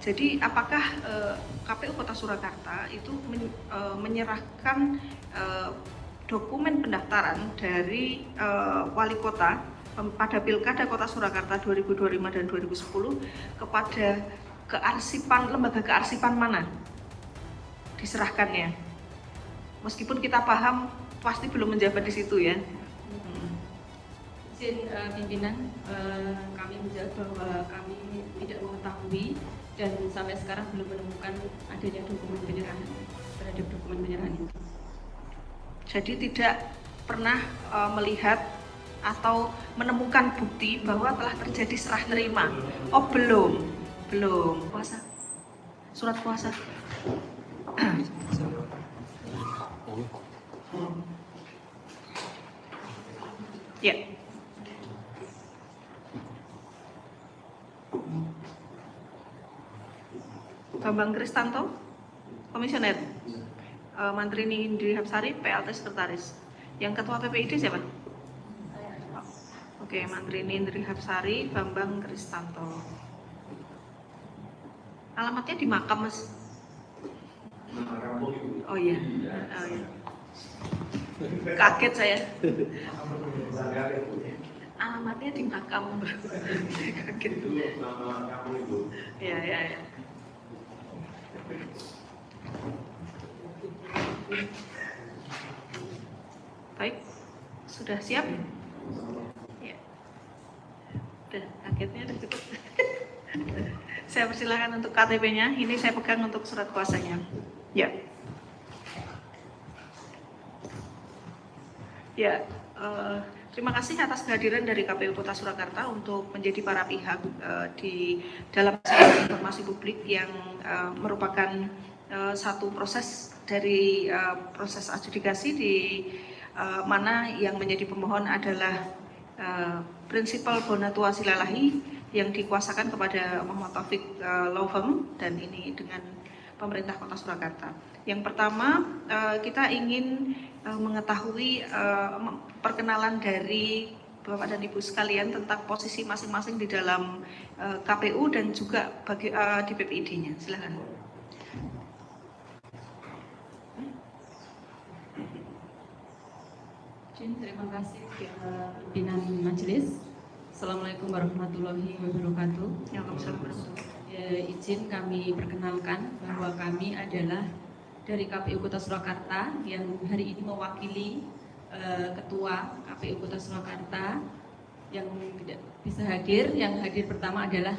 Jadi apakah KPU Kota Surakarta itu menyerahkan dokumen pendaftaran dari wali kota pada Pilkada Kota Surakarta 2025 dan 2010 kepada lembaga kearsipan mana diserahkannya? Meskipun kita paham pasti belum menjabat di situ ya. Izin pimpinan, kami menjawab bahwa kami tidak mengetahui dan sampai sekarang belum menemukan adanya dokumen penyerahan terhadap dokumen penyerahan itu. Jadi tidak pernah melihat atau menemukan bukti bahwa telah terjadi serah terima. Oh belum. Kuasa. Surat kuasa. Ya. Bambang Kristanto, Komisioner. Mantrini Indri Hapsari, PLT Sekretaris. Yang Ketua PPID siapa? Oke, Mantrini Indri Hapsari, Bambang Kristanto. Alamatnya di makam, Mas. Oh iya. Kaget saya. Alamatnya di makam. Kaget. Ya. Baik, sudah siap? Ya. Udah, kagetnya udah cukup. Saya persilakan untuk KTP-nya. Ini saya pegang untuk surat kuasanya. Ya. Ya, terima kasih atas kehadiran dari KPU Kota Surakarta untuk menjadi para pihak di dalam informasi publik yang merupakan satu proses dari proses adjudikasi di mana yang menjadi pemohon adalah Prinsipal Bonatua Silalahi yang dikuasakan kepada Muhammad Taufik Law Firm dan ini dengan pemerintah Kota Surakarta. Yang pertama kita ingin mengetahui perkenalan dari Bapak dan Ibu sekalian tentang posisi masing-masing di dalam KPU dan juga di PPID-nya. Silakan. Terima kasih pimpinan majelis. Assalamualaikum warahmatullahi wabarakatuh. Izin kami perkenalkan bahwa kami adalah dari KPU Kota Surakarta yang hari ini mewakili Ketua KPU Kota Surakarta yang tidak bisa hadir. Yang hadir pertama adalah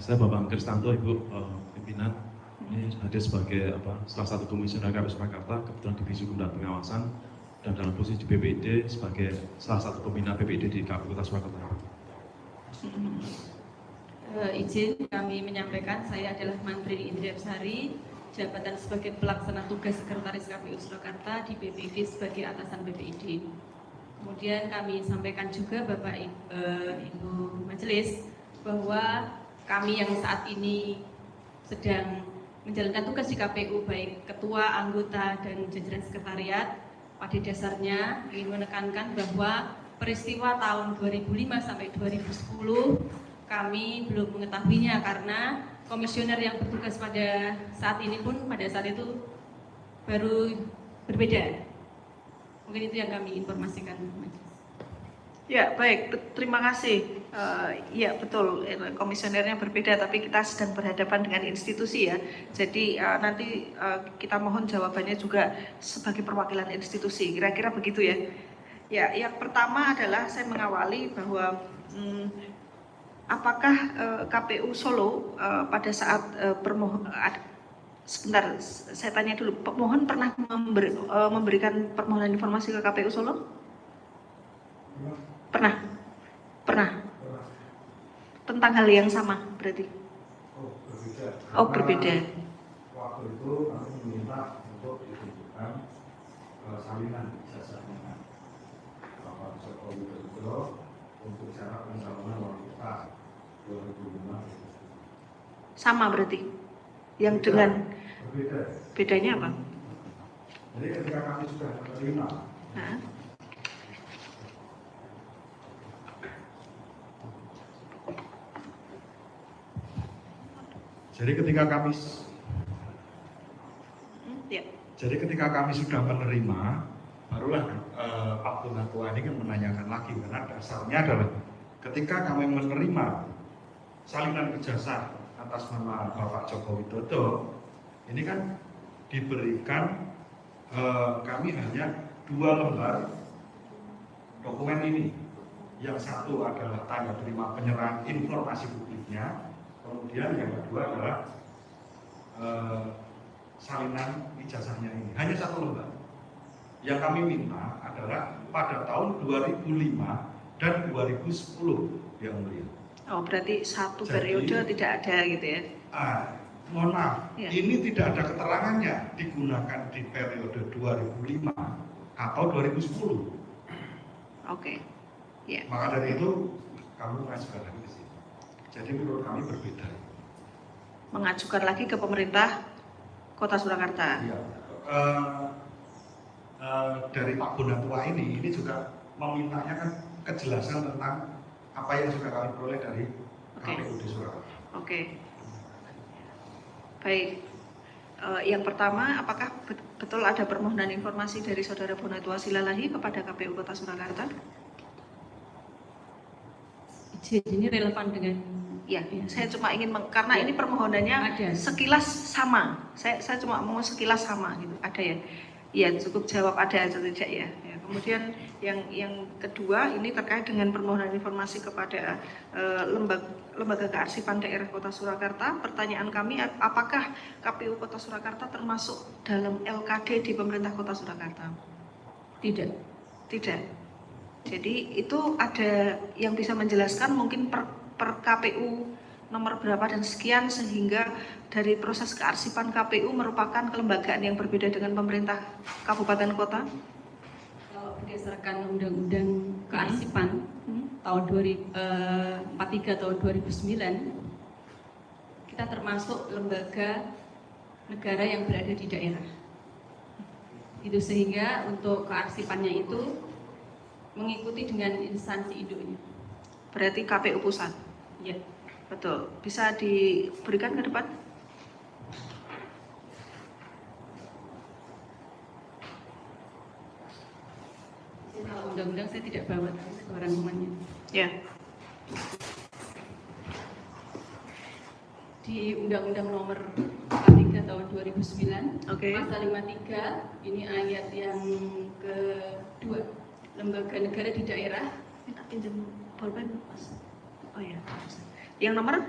saya Bambang Kristanto, Ibu pimpinan. Ini hadir sebagai salah satu komisioner KPU Surakarta, kebetulan Divisi Hukum dan Pengawasan, dan dalam posisi di PPID sebagai salah satu pembina PPID di KPU Kota Surakarta. Izin kami menyampaikan, saya adalah Mantrini Indri Hapsari, jabatan sebagai pelaksana tugas Sekretaris KPU Surakarta di PPID sebagai atasan PPID. Kemudian kami sampaikan juga Bapak Ibu Majelis bahwa kami yang saat ini sedang menjalankan tugas di KPU, baik ketua, anggota, dan jajaran sekretariat, pada dasarnya ingin menekankan bahwa peristiwa tahun 2005 sampai 2010 kami belum mengetahuinya karena komisioner yang bertugas pada saat ini pun pada saat itu baru berbeda. Mungkin itu yang kami informasikan. Ya, baik. Terima kasih. Ya, betul. Komisionernya berbeda, tapi kita sedang berhadapan dengan institusi ya. Jadi nanti kita mohon jawabannya juga sebagai perwakilan institusi. Kira-kira begitu ya. Ya, yang pertama adalah saya mengawali bahwa apakah KPU Solo pada saat sebentar, saya tanya dulu. Pemohon pernah memberikan permohonan informasi ke KPU Solo? Pernah. Tentang hal yang sama berarti? Berbeda. Waktu itu kami meminta untuk ditunjukkan salinan ijazahnya Bapak Jokowi Dodo untuk syarat pencalonan wali kota 2005. Sama berarti? Yang dengan berbeda. Bedanya apa? Jadi ketika kami sudah menerima Jadi ketika kami Ya. Jadi ketika kami sudah menerima, barulah Pak Donatua ini kan menanyakan lagi, karena dasarnya adalah ketika kami menerima salinan ijazah atas nama Bapak Joko Widodo, ini kan diberikan kami hanya 2 lembar dokumen ini. Yang satu adalah tanda terima penyerahan informasi publiknya, kemudian yang kedua adalah salinan ijazahnya ini. Hanya 1 lembar. Yang kami minta adalah pada tahun 2005 dan 2010 yang mulia. Oh, berarti satu Jadi, periode tidak ada gitu ya? Mohon maaf, Ya. ini tidak ada keterangannya digunakan di periode 2005 atau 2010. Oke. Ya. Maka dari itu kami mengajukan lagi ke sini. Jadi menurut kami berbeda. Mengajukan lagi ke pemerintah Kota Surakarta. Iya. Dari Pak Donatua ini juga memintanya kan kejelasan tentang apa yang sudah kami peroleh dari Oke. KPU di Surakarta. Oke. Baik. Yang pertama, apakah betul ada permohonan informasi dari Saudara Donatua Silalahi kepada KPU Kota Surakarta? Izin ini relevan dengan Ya, saya cuma ingin karena ini permohonannya Ada. sekilas sama. Saya cuma mau sekilas sama gitu. Ada ya? Iya, cukup jawab ada atau tidak ya. Kemudian yang kedua ini terkait dengan permohonan informasi kepada lembaga kearsipan daerah Kota Surakarta. Pertanyaan kami, apakah KPU Kota Surakarta termasuk dalam LKD di pemerintah Kota Surakarta? tidak. Tidak. Jadi itu ada yang bisa menjelaskan mungkin per KPU nomor berapa dan sekian, sehingga dari proses kearsipan KPU merupakan kelembagaan yang berbeda dengan pemerintah kabupaten kota? Kalau berdasarkan Undang-Undang Kearsipan tahun 43 tahun 2009, kita termasuk lembaga negara yang berada di daerah. Itu sehingga untuk kearsipannya itu mengikuti dengan instansi induknya. Berarti KPU pusat? Ya. Betul. Bisa diberikan ke depan? Kalau undang-undang saya tidak bawa rangkumannya. Ya. Di Undang-Undang Nomor 43 tahun 2009, Oke. Pasal 53, ini ayat yang kedua, lembaga negara di daerah. Minta pinjam pulpen, Mas. Oh ya. Yang nomor?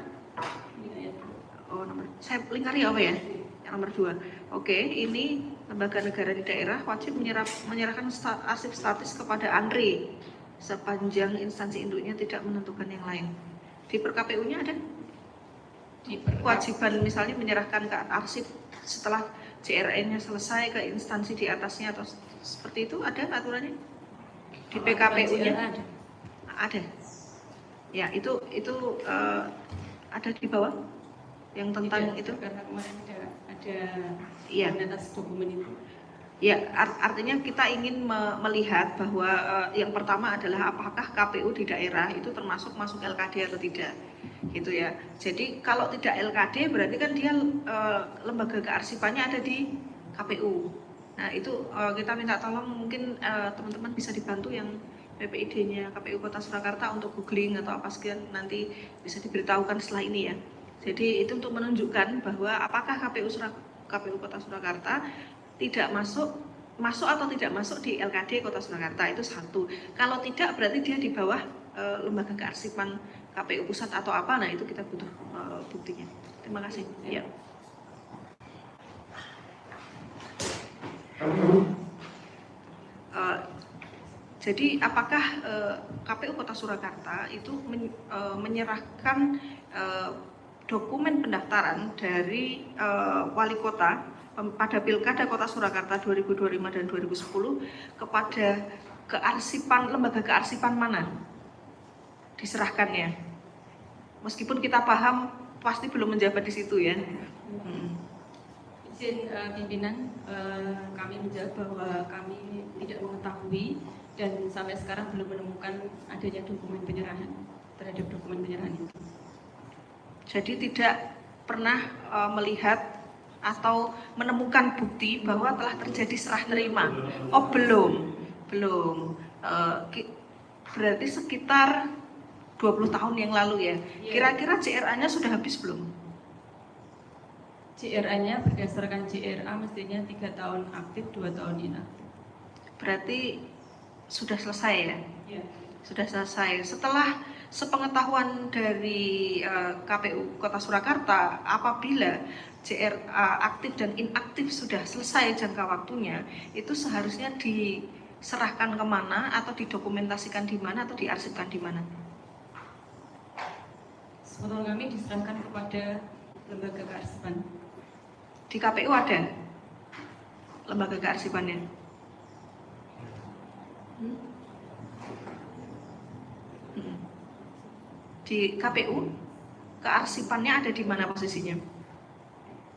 Ini ayat Oh, nomor. Saya lingkari apa ya? Yang nomor 2. Oke, ini lembaga negara di daerah wajib menyerahkan arsip statis kepada ANRI sepanjang instansi induknya tidak menentukan yang lain. Di PerKPU-nya ada kewajiban misalnya menyerahkan ke arsip setelah JRN-nya selesai ke instansi di atasnya atau seperti itu, ada aturannya? Di PKPU-nya ada. ada. Ya, itu ada di bawah yang tentang Tidak, itu. karena kemarin ada Iya. atas dokumen itu. Ya, artinya kita ingin melihat bahwa yang pertama adalah apakah KPU di daerah itu termasuk masuk LKD atau tidak, gitu ya. Jadi kalau tidak LKD berarti kan dia lembaga kearsipannya ada di KPU. Nah itu kita minta tolong mungkin teman-teman bisa dibantu yang PPID-nya KPU Kota Surakarta untuk googling atau apa sekian, nanti bisa diberitahukan setelah ini ya. Jadi itu untuk menunjukkan bahwa apakah KPU Kota Surakarta tidak masuk atau tidak masuk di LKD Kota Surakarta, itu satu. Kalau tidak berarti dia di bawah lembaga kearsipan KPU pusat atau apa, nah itu kita butuh buktinya. Terima kasih. Ya. Jadi apakah KPU Kota Surakarta itu menyerahkan dokumen pendaftaran dari wali kota pada Pilkada Kota Surakarta 2005 dan 2010 kepada lembaga kearsipan mana diserahkannya? Meskipun kita paham pasti belum menjabat di situ ya. Izin pimpinan, kami menjawab bahwa kami tidak mengetahui dan sampai sekarang belum menemukan adanya dokumen penyerahan terhadap dokumen penyerahan itu. Jadi tidak pernah melihat atau menemukan bukti bahwa telah terjadi serah terima? Oh, belum. Berarti sekitar 20 tahun yang lalu ya. Kira-kira JRA-nya sudah habis belum? JRA-nya berdasarkan JRA mestinya 3 tahun aktif, 2 tahun inaktif. Berarti sudah selesai ya? Ya. Sudah selesai. Setelah sepengetahuan dari KPU Kota Surakarta, apabila JRA aktif dan inaktif sudah selesai jangka waktunya, itu seharusnya diserahkan kemana atau didokumentasikan di mana atau diarsipkan di mana? Sepotong kami diserahkan kepada lembaga kearsipan. Di KPU ada lembaga kearsipannya? Di KPU kearsipannya ada di mana posisinya?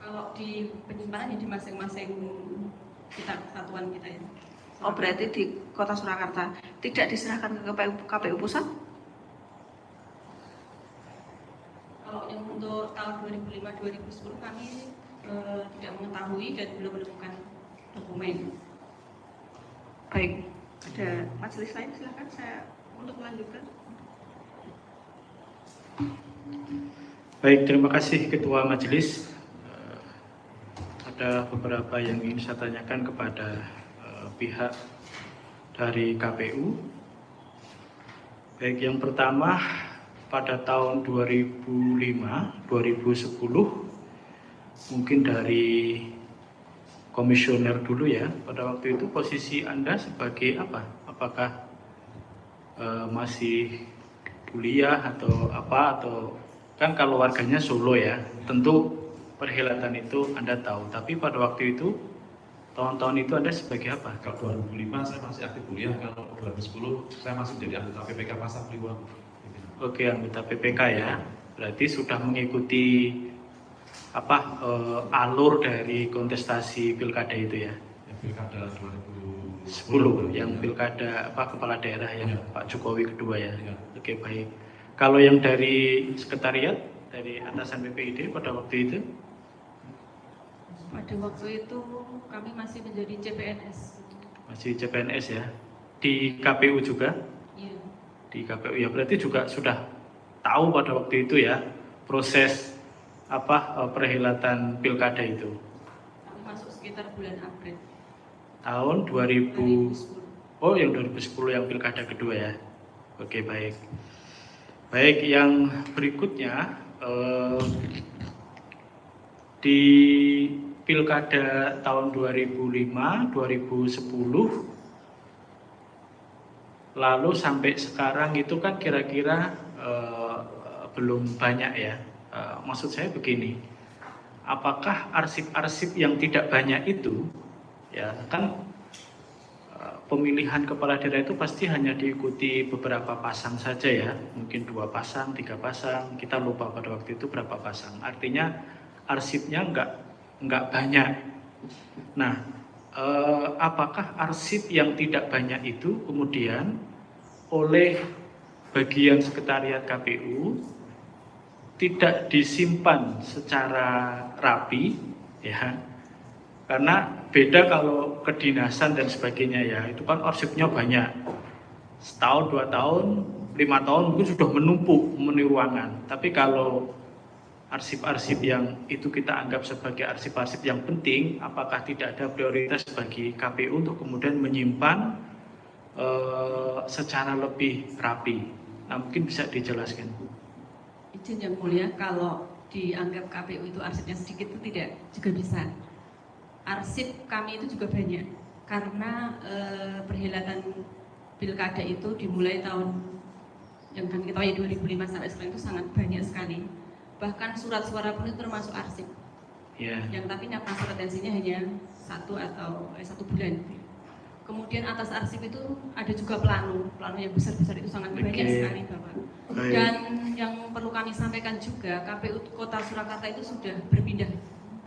Kalau di penyimpanan ya di masing-masing satuan kita ya. Oh, berarti di Kota Surakarta tidak diserahkan ke KPU pusat? Kalau yang untuk tahun 2005-2010 kami tidak mengetahui dan belum menemukan dokumen. Baik, ada majelis lain, silakan saya untuk melanjutkan. Baik, terima kasih Ketua Majelis. Ada beberapa yang ingin saya tanyakan kepada pihak dari KPU. Baik, yang pertama, pada tahun 2005-2010 mungkin dari komisioner dulu ya, pada waktu itu posisi Anda sebagai apa? Apakah masih kuliah atau apa, atau kan kalau warganya Solo ya, tentu perhelatan itu Anda tahu, tapi pada waktu itu tahun-tahun itu Anda sebagai apa? Kalau 2005 saya masih aktif kuliah, kalau 2010 saya masih menjadi anggota PPK Pasar Kliwon. Oke, anggota PPK ya. Berarti sudah mengikuti alur dari kontestasi pilkada itu ya. Pilkada 2010 yang pilkada kepala daerah yang Pak Jokowi kedua ya. Ya. Oke, baik. Kalau yang dari sekretariat, dari atasan BPID pada waktu itu? Pada waktu itu kami masih menjadi CPNS. Masih CPNS ya. Di KPU juga? Iya. Di KPU ya, berarti juga sudah tahu pada waktu itu ya proses perhelatan pilkada itu. Kami masuk sekitar bulan April. Tahun 2000. 2010. Oh, yang 2010 yang pilkada kedua ya. Oke, baik. Baik, yang berikutnya di pilkada tahun 2005, 2010 lalu sampai sekarang itu kan kira-kira belum banyak ya. Maksud saya begini, apakah arsip-arsip yang tidak banyak itu ya kan pemilihan kepala daerah itu pasti hanya diikuti beberapa pasang saja ya, mungkin 2 pasang, 3 pasang, kita lupa pada waktu itu berapa pasang. Artinya arsipnya enggak banyak. Nah, apakah arsip yang tidak banyak itu kemudian oleh bagian sekretariat KPU tidak disimpan secara rapi ya, karena beda kalau kedinasan dan sebagainya ya, itu kan arsipnya banyak, setahun, 2 tahun, 5 tahun mungkin sudah menumpuk memenuhi ruangan. Tapi kalau arsip-arsip yang itu kita anggap sebagai arsip-arsip yang penting, apakah tidak ada prioritas bagi KPU untuk kemudian menyimpan secara lebih rapi? Nah, mungkin bisa dijelaskan. Izin yang mulia, kalau dianggap KPU itu arsipnya sedikit itu tidak juga bisa. Arsip kami itu juga banyak, karena perhelatan pilkada itu dimulai tahun yang kan kita tahu 2005 sampai sekarang itu sangat banyak sekali. Bahkan surat suara pun itu termasuk arsip. Yeah. Yang tapi masa retensinya hanya 1 bulan. Kemudian atas arsip itu ada juga plano yang besar-besar itu sangat banyak sekali Bapak. Dan yang perlu kami sampaikan juga, KPU Kota Surakarta itu sudah berpindah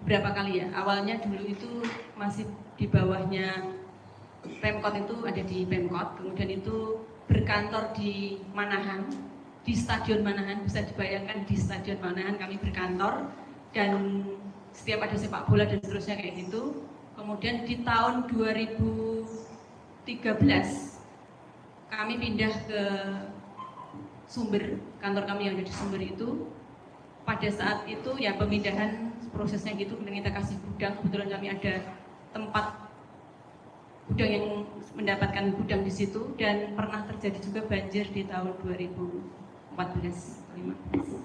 berapa kali ya. Awalnya dulu itu masih di bawahnya Pemkot, itu ada di Pemkot, kemudian itu berkantor di Manahan, di Stadion Manahan. Bisa dibayangkan di Stadion Manahan kami berkantor. dan setiap ada sepak bola dan seterusnya kayak gitu. Kemudian di tahun 2013 kami pindah ke Sumber, kantor kami yang ada di Sumber itu. Pada saat itu ya pemindahan prosesnya gitu, kemudian kita kasih gudang. Kebetulan kami ada tempat gudang yang mendapatkan gudang di situ, dan pernah terjadi juga banjir di tahun 2014-15.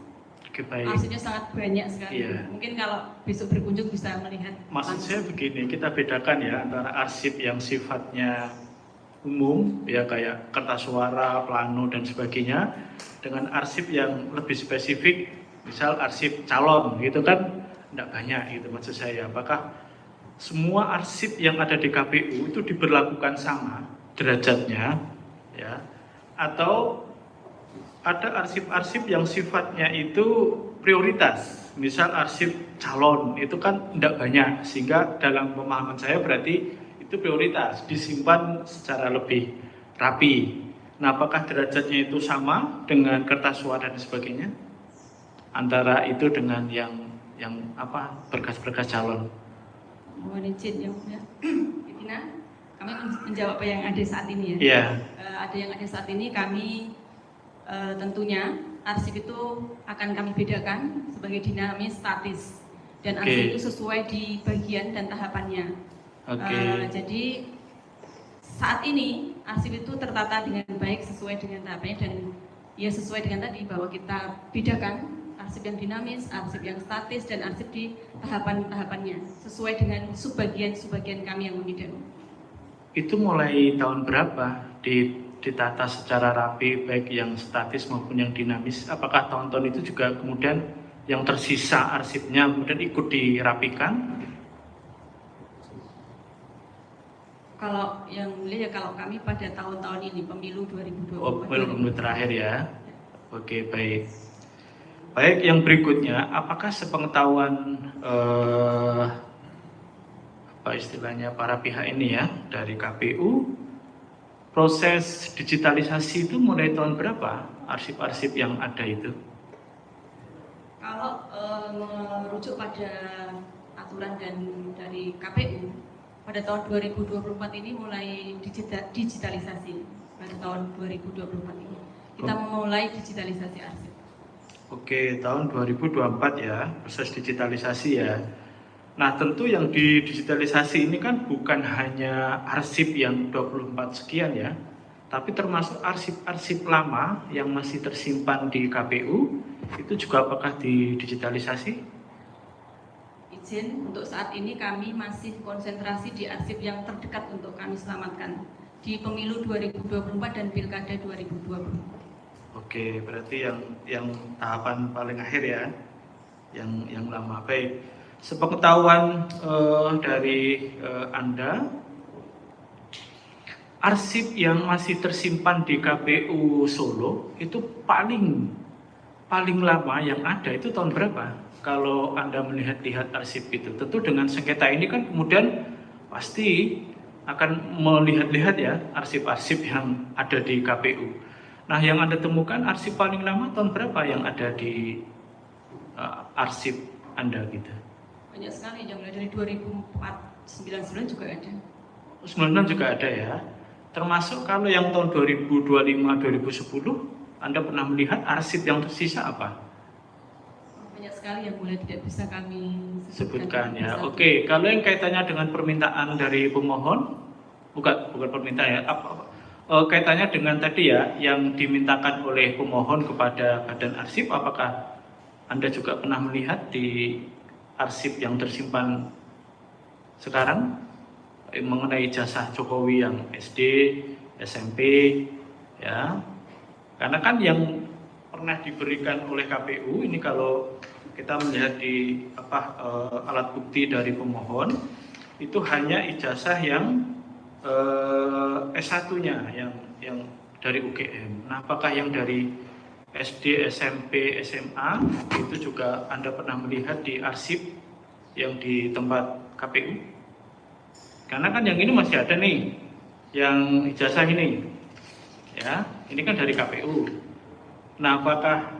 Oke, baik. Arsipnya sangat banyak sekali. Iya. Mungkin kalau besok berkunjung bisa melihat. Maksud saya langsung. begini, kita bedakan ya antara arsip yang sifatnya umum, ya kayak kertas suara, plano dan sebagainya, dengan arsip yang lebih spesifik, misal arsip calon, gitu kan, tidak banyak gitu maksud saya. Apakah semua arsip yang ada di KPU itu diberlakukan sama derajatnya, ya, atau ada arsip-arsip yang sifatnya itu prioritas, misal arsip calon itu kan tidak banyak, sehingga dalam pemahaman saya berarti itu prioritas, disimpan secara lebih rapi. Nah, apakah derajatnya itu sama dengan kertas suara dan sebagainya antara itu dengan yang berkas-berkas calon? Mohon izin yang mulia, Tina, kami menjawab apa yang ada saat ini ya. Iya. Ada yang ada saat ini, kami tentunya arsip itu akan kami bedakan sebagai dinamis, statis, dan arsip Oke. itu sesuai di bagian dan tahapannya. Oke. Jadi saat ini arsip itu tertata dengan baik sesuai dengan tahapannya, dan ya sesuai dengan tadi bahwa kita bedakan arsip yang dinamis, arsip yang statis, dan arsip di tahapan-tahapannya sesuai dengan subbagian-subbagian kami yang membidang. Itu mulai tahun berapa ditata secara rapi, baik yang statis maupun yang dinamis? Apakah tahun-tahun itu juga kemudian yang tersisa arsipnya kemudian ikut dirapikan? Kalau yang mulia ya kalau kami pada tahun-tahun ini pemilu 2024. Oh, pemilu terakhir ya. Oke, baik. Baik, yang berikutnya, apakah sepengetahuan apa istilahnya para pihak ini ya dari KPU, proses digitalisasi itu mulai tahun berapa arsip-arsip yang ada itu? Kalau merujuk pada aturan dan dari KPU, pada tahun 2024 ini mulai digitalisasi. Pada tahun 2024 ini kita memulai digitalisasi arsip. Oke, tahun 2024 ya, proses digitalisasi ya. Nah, tentu yang didigitalisasi ini kan bukan hanya arsip yang 24 sekian ya, tapi termasuk arsip-arsip lama yang masih tersimpan di KPU, itu juga apakah didigitalisasi? Izin, untuk saat ini kami masih konsentrasi di arsip yang terdekat untuk kami selamatkan di pemilu 2024 dan pilkada 2020. Oke, berarti yang tahapan paling akhir ya, yang lama. Baik, sepengetahuan dari Anda, arsip yang masih tersimpan di KPU Solo itu paling lama yang ada itu tahun berapa? Kalau Anda melihat arsip itu, tentu dengan sengketa ini kan kemudian pasti akan melihat-lihat ya arsip-arsip yang ada di KPU. Nah, yang Anda temukan arsip paling lama tahun berapa yang ada di arsip Anda gitu? Banyak sekali, yang mulai dari 2099 juga ada. 99 juga ada ya. Termasuk kalau yang tahun 2025-2010, Anda pernah melihat arsip yang tersisa apa? Banyak sekali yang mulai tidak bisa kami Sebutkan ya. Satu. Oke, kalau yang kaitannya dengan permintaan dari pemohon, bukan permintaan ya, kaitannya dengan tadi ya, yang dimintakan oleh pemohon kepada Badan Arsip, apakah Anda juga pernah melihat di arsip yang tersimpan sekarang mengenai jasa Jokowi yang SD, SMP, ya? Karena kan yang pernah diberikan oleh KPU ini kalau kita melihat di alat bukti dari pemohon itu hanya ijazah yang S1-nya yang dari UGM. Nah, apakah yang dari SD, SMP, SMA itu juga Anda pernah melihat di arsip yang di tempat KPU? Karena kan yang ini masih ada nih, yang ijazah ini, ya, ini kan dari KPU. Nah, apakah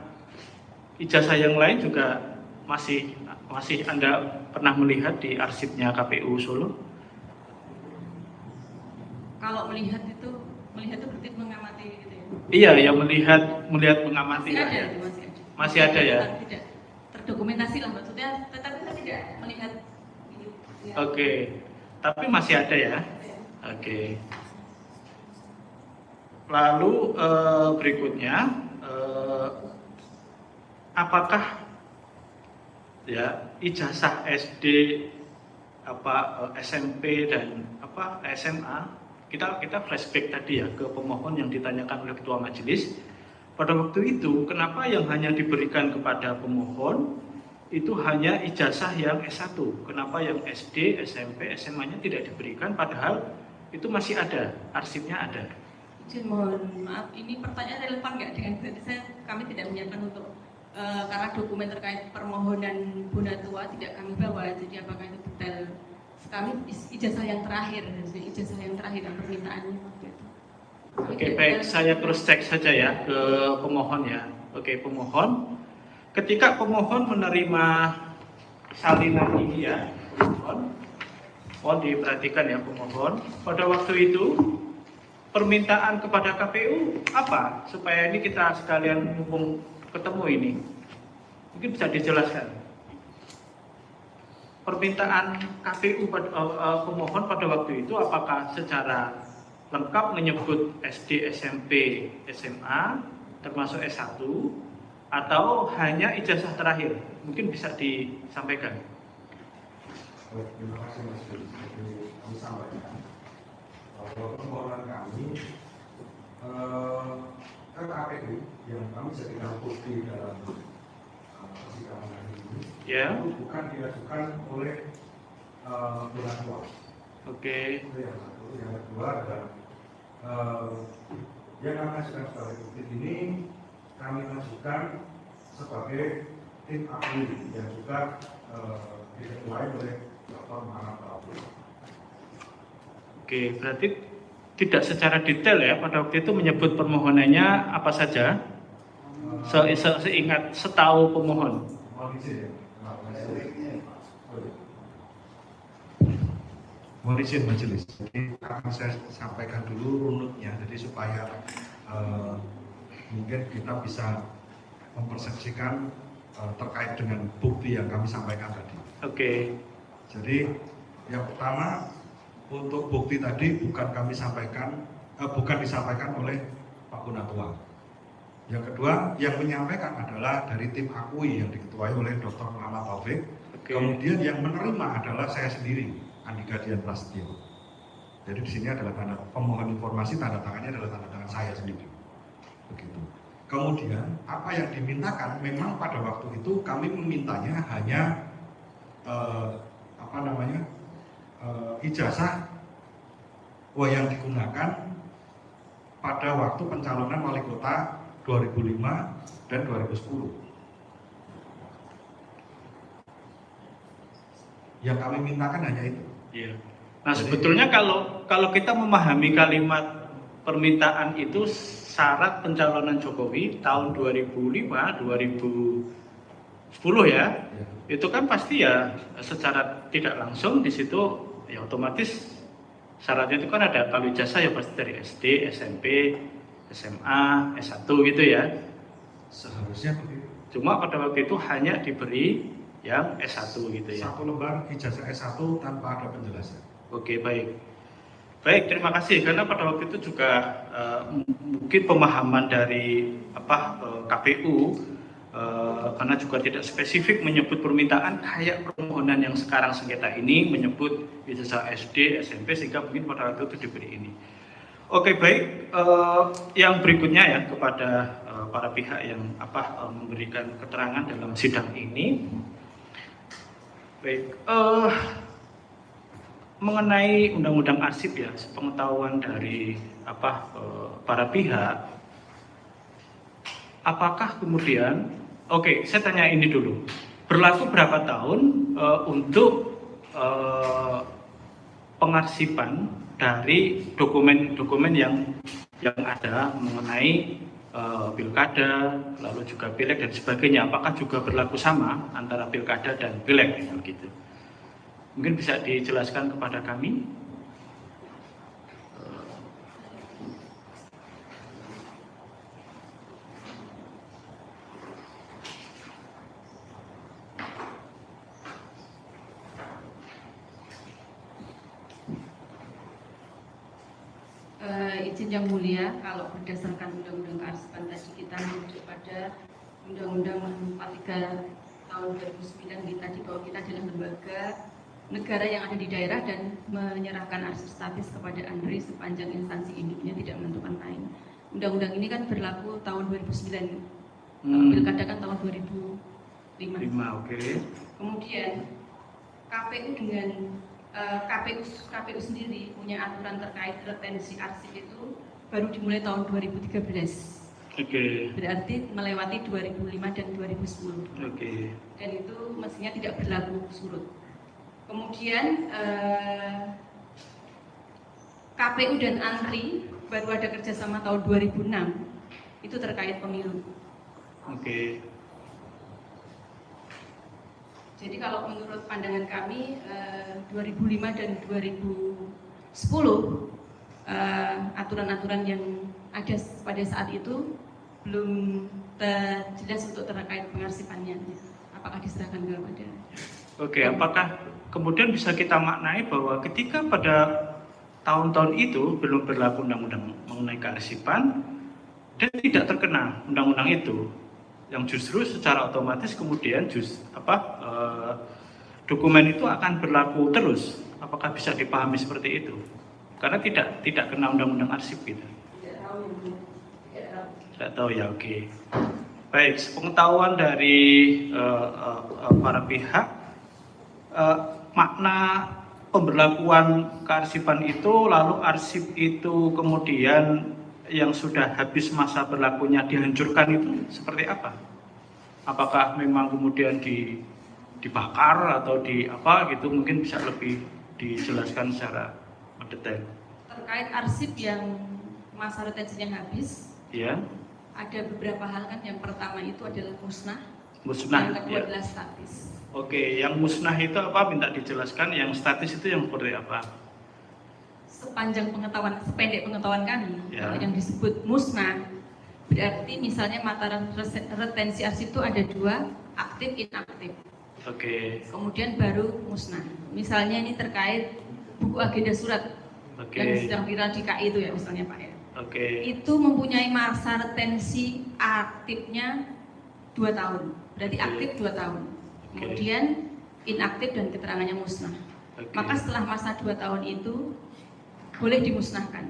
ijazah yang lain juga masih masih Anda pernah melihat di arsipnya KPU Solo? Kalau melihat itu berarti mengamati gitu ya. Iya, ya melihat mengamati. Masih ada itu, masih ada. Masih ada ya? Tidak terdokumentasi lah maksudnya, tetapi saya tidak melihat ini. Ya. Oke, tapi masih ada ya? Oke. Lalu berikutnya, apakah ya ijazah SD, SMP dan SMA, kita flashback tadi ya ke pemohon yang ditanyakan oleh ketua majelis. Pada waktu itu, kenapa yang hanya diberikan kepada pemohon itu hanya ijazah yang S1? Kenapa yang SD, SMP, SMA-nya tidak diberikan, padahal itu masih ada, arsipnya ada? Izin mohon maaf, ini pertanyaan relevan nggak dengan kami tidak menyiapkan untuk karena dokumen terkait permohonan Bonatua tidak kami bawa, jadi apakah itu detail sekali ijazah yang terakhir dan permintaannya waktu itu. Oke, baik, saya terus cek saja ya ke pemohon ya. Oke, pemohon, ketika pemohon menerima salinan ini ya, mohon diperhatikan ya pemohon, pada waktu itu permintaan kepada KPU apa? Supaya ini kita sekalian mumpung ketemu ini, mungkin bisa dijelaskan. Permintaan KPU pemohon pada waktu itu apakah secara lengkap menyebut SD, SMP, SMA, termasuk S1, atau hanya ijazah terakhir? Mungkin bisa disampaikan. Terima kasih Mas Yudi. Kami sampaikan bahwa permohonan kami ke KPU yang kami jadikan bukti dalam persidangan hari ini Ya. itu bukan diajukan oleh Bonatua. Oke. Itu yang satu. Yang kedua adalah yang kami ajukan sebagai bukti ini kami ajukan sebagai tim ahli yang juga diketuai oleh Dr. Muhammad Taufik. Oke, berarti tidak secara detail ya pada waktu itu menyebut permohonannya apa saja? Seingat setahu pemohon. Mohon izin ya. Mohon izin majelis. Jadi akan saya sampaikan dulu runutnya, jadi supaya mungkin kita bisa mempersepsikan terkait dengan bukti yang kami sampaikan tadi. Oke. Jadi yang pertama untuk bukti tadi bukan disampaikan oleh Pak Bonatua. Yang kedua yang menyampaikan adalah dari tim akui yang diketuai oleh Dr. Muhammad Taufik. Oke. Kemudian yang menerima adalah saya sendiri, Andika Dian Prasetyo. Jadi di sini adalah tanda pemohon informasi, tanda tangannya adalah tanda tangan saya sendiri. Begitu. Kemudian apa yang dimintakan memang pada waktu itu kami memintanya hanya ijazah yang digunakan pada waktu pencalonan wali kota 2005 dan 2010. Yang kami mintakan hanya itu. Iya. Nah, sebetulnya kalau kita memahami kalimat permintaan itu syarat pencalonan Jokowi tahun 2005, 2010 ya. Itu kan pasti ya secara tidak langsung di situ ya otomatis syaratnya itu kan ada, kalau ijazah ya pasti dari SD, SMP, SMA, S1 gitu ya. Seharusnya begitu. Cuma pada waktu itu hanya diberi yang S1 gitu ya. Satu lembar ijazah S1 tanpa ada penjelasan. Oke, baik. Baik, terima kasih karena pada waktu itu juga mungkin pemahaman dari KPU karena juga tidak spesifik menyebut permintaan kayak permohonan yang sekarang sengketa ini menyebut ijazah SD, SMP sehingga mungkin pada waktu itu diberi ini. Oke, baik. Yang berikutnya ya kepada para pihak yang memberikan keterangan dalam sidang ini. Baik, mengenai undang-undang arsip ya, sepengetahuan dari para pihak, apakah kemudian, saya tanya ini dulu, berlaku berapa tahun untuk pengarsipan dari dokumen-dokumen yang ada mengenai pilkada, lalu juga pileg dan sebagainya. Apakah juga berlaku sama antara pilkada dan pileg begitu? Mungkin bisa dijelaskan kepada kami. Izin yang mulia, kalau berdasarkan Undang-Undang Kearsipan tadi kita merujuk pada Undang-Undang 43 tahun 2009 kita di bawah kita adalah lembaga negara yang ada di daerah dan menyerahkan arsip statis kepada ANRI sepanjang instansi induknya tidak menentukan lain. Undang-undang ini kan berlaku tahun 2009, pilkada kan tahun 2005. Oke. Kemudian KPU dengan KPU sendiri punya aturan terkait retensi arsip itu baru dimulai tahun 2013. Oke. Berarti melewati 2005 dan 2010. Oke. Dan itu mestinya tidak berlaku surut. Kemudian KPU dan ANRI baru ada kerjasama tahun 2006 itu terkait pemilu. Oke. Jadi kalau menurut pandangan kami 2005 dan 2010 aturan-aturan yang ada pada saat itu belum jelas untuk terkait pengarsipannya. Apakah diserahkan kepada? Oke, apakah kemudian bisa kita maknai bahwa ketika pada tahun-tahun itu belum berlaku undang-undang mengenai kearsipan dan tidak terkena undang-undang itu, yang justru secara otomatis kemudian dokumen itu akan berlaku terus? Apakah bisa dipahami seperti itu? Karena tidak kena undang-undang arsip gitu. Tidak tahu ya, oke. Baik, sepengetahuan dari para pihak, makna pemberlakuan kearsipan itu, lalu arsip itu kemudian yang sudah habis masa berlakunya dihancurkan itu seperti apa? Apakah memang kemudian dibakar atau di apa gitu? Mungkin bisa lebih dijelaskan secara mendetail. Terkait arsip yang masa retensinya habis, Ya. ada beberapa hal kan. Yang pertama itu adalah musnah, Musnah. yang kedua Ya. adalah statis. Oke, yang musnah itu apa? Minta dijelaskan. Yang statis itu yang seperti apa? Sepanjang pengetahuan, sependek pengetahuan kami, Ya. kalau yang disebut musnah berarti misalnya mata retensi arsip itu ada dua, aktif, inaktif. Oke. Kemudian baru musnah. Misalnya ini terkait buku agenda surat Oke. yang sedang viral di KI itu ya misalnya Pak ya. Oke. Itu mempunyai masa retensi aktifnya 2 tahun. Berarti Oke. aktif 2 tahun. Oke. Kemudian inaktif dan keterangannya musnah. Oke. Maka setelah masa 2 tahun itu boleh dimusnahkan.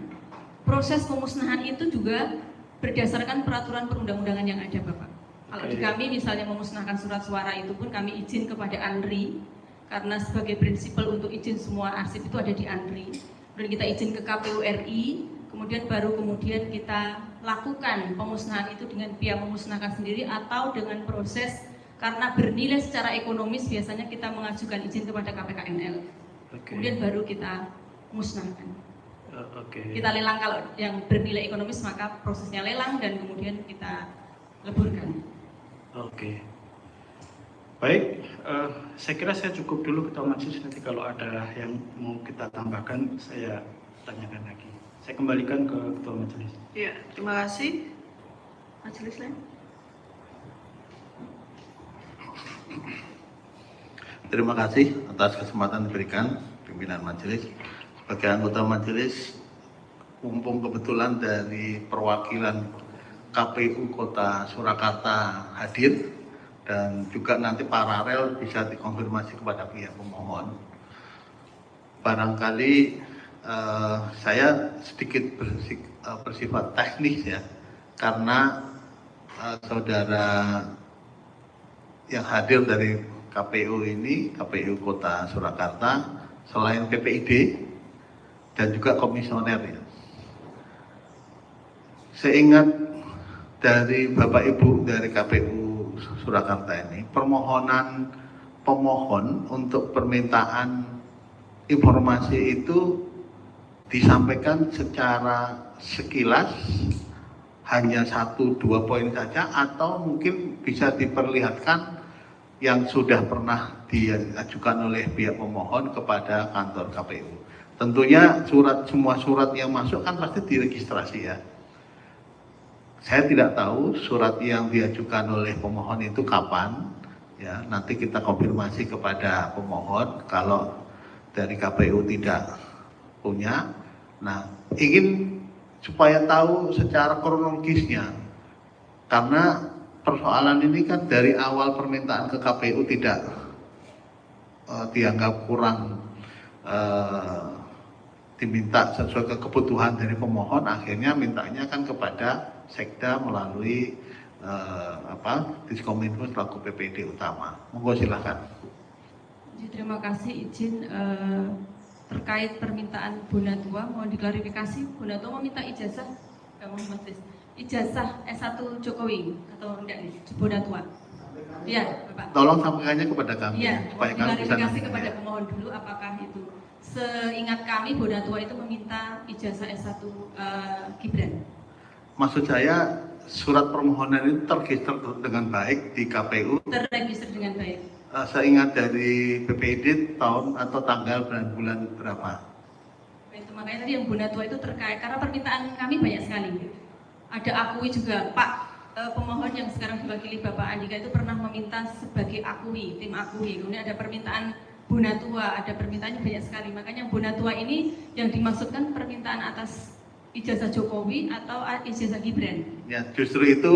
Proses pemusnahan itu juga berdasarkan peraturan perundang-undangan yang ada, Bapak. Kalau di Oke. kami misalnya memusnahkan surat suara itu pun kami izin kepada ANRI, karena sebagai prinsipal untuk izin semua arsip itu ada di ANRI. Kemudian kita izin ke KPU RI, kemudian kita lakukan pemusnahan itu dengan pihak memusnahkan sendiri atau dengan proses karena bernilai secara ekonomis biasanya kita mengajukan izin kepada KPKNL. Oke. Kemudian baru kita musnahkan. Oke. Kita lelang, kalau yang bernilai ekonomis maka prosesnya lelang dan kemudian kita leburkan. Oke. Baik, saya kira saya cukup dulu Ketua Majelis, nanti kalau ada yang mau kita tambahkan saya tanyakan lagi. Saya kembalikan ke Ketua Majelis. Ya, terima kasih. Majelis lain. Terima kasih atas kesempatan diberikan pimpinan majelis. Sebagai anggota majelis, mumpung kebetulan dari perwakilan KPU Kota Surakarta hadir dan juga nanti paralel bisa dikonfirmasi kepada pihak pemohon. Barangkali saya sedikit bersifat teknis ya, karena saudara yang hadir dari KPU ini, KPU Kota Surakarta, selain PPID dan juga komisioner ya. Seingat dari Bapak Ibu dari KPU Surakarta ini, permohonan pemohon untuk permintaan informasi itu disampaikan secara sekilas hanya 1-2 poin saja atau mungkin bisa diperlihatkan yang sudah pernah diajukan oleh pihak pemohon kepada kantor KPU. Tentunya semua surat yang masuk kan pasti diregistrasi ya. Saya tidak tahu surat yang diajukan oleh pemohon itu kapan, ya nanti kita konfirmasi kepada pemohon kalau dari KPU tidak punya. Nah, ingin supaya tahu secara kronologisnya, karena persoalan ini kan dari awal permintaan ke KPU tidak dianggap kurang diminta sesuai kebutuhan dari pemohon, akhirnya mintanya kan kepada Sekda melalui Diskominfo selaku PPD utama. Monggo silakan. Terima kasih, izin terkait permintaan Bu Natua, mohon diklarifikasi, Bu Natua meminta ijazah, ijazah S1 Jokowi atau enggak nih, Bu Natua? Iya, Bapak. Tolong sampaikannya kepada kami, Iya, supaya kami bisa klarifikasi kepada pemohon dulu, apakah itu seingat kami Bu Natua itu meminta ijazah S1 Gibran? Maksud saya surat permohonan itu terregister dengan baik di KPU. Terregister dengan baik. Seingat dari BPID tahun atau tanggal dan bulan berapa? Itu makanya tadi yang Bu Natua itu terkait karena permintaan kami banyak sekali. Ada akui juga Pak pemohon yang sekarang diwakili Bapak Andika itu pernah meminta sebagai akui, tim akui. Kemudian ada permintaan Bu Natua, ada permintaannya banyak sekali. Makanya Bu Natua ini yang dimaksudkan permintaan atas ijazah Jokowi atau ijazah Gibran? Ya, justru itu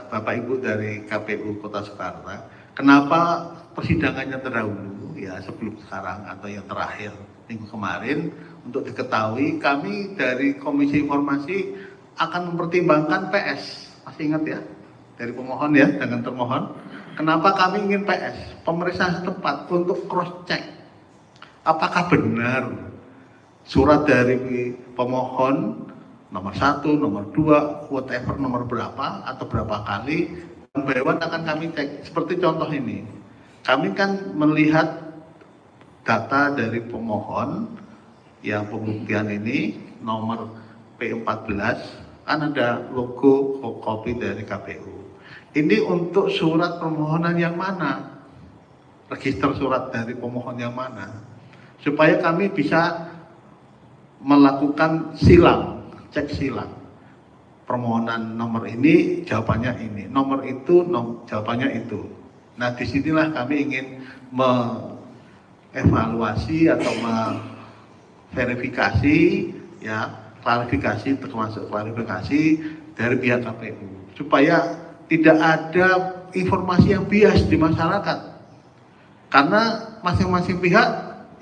Bapak Ibu dari KPU Kota Surakarta, kenapa persidangannya terdahulu ya sebelum sekarang atau yang terakhir minggu kemarin, untuk diketahui kami dari Komisi Informasi akan mempertimbangkan PS. Masih ingat ya? Dari pemohon ya dengan termohon. Kenapa kami ingin PS? Pemeriksaan setempat untuk cross check. Apakah benar surat dari pemohon nomor 1, nomor 2, whatever nomor berapa atau berapa kali, Dewan akan kami cek. Seperti contoh ini, kami kan melihat data dari pemohon yang pembuktian ini nomor P14 kan ada logo kopi dari KPU. Ini untuk surat permohonan yang mana? Register surat dari pemohon yang mana? Supaya kami bisa melakukan silang, cek silang. Permohonan nomor ini jawabannya ini, nomor itu jawabannya itu. Nah, disinilah kami ingin mengevaluasi atau verifikasi ya, klarifikasi termasuk klarifikasi dari pihak KPU supaya tidak ada informasi yang bias di masyarakat, karena masing-masing pihak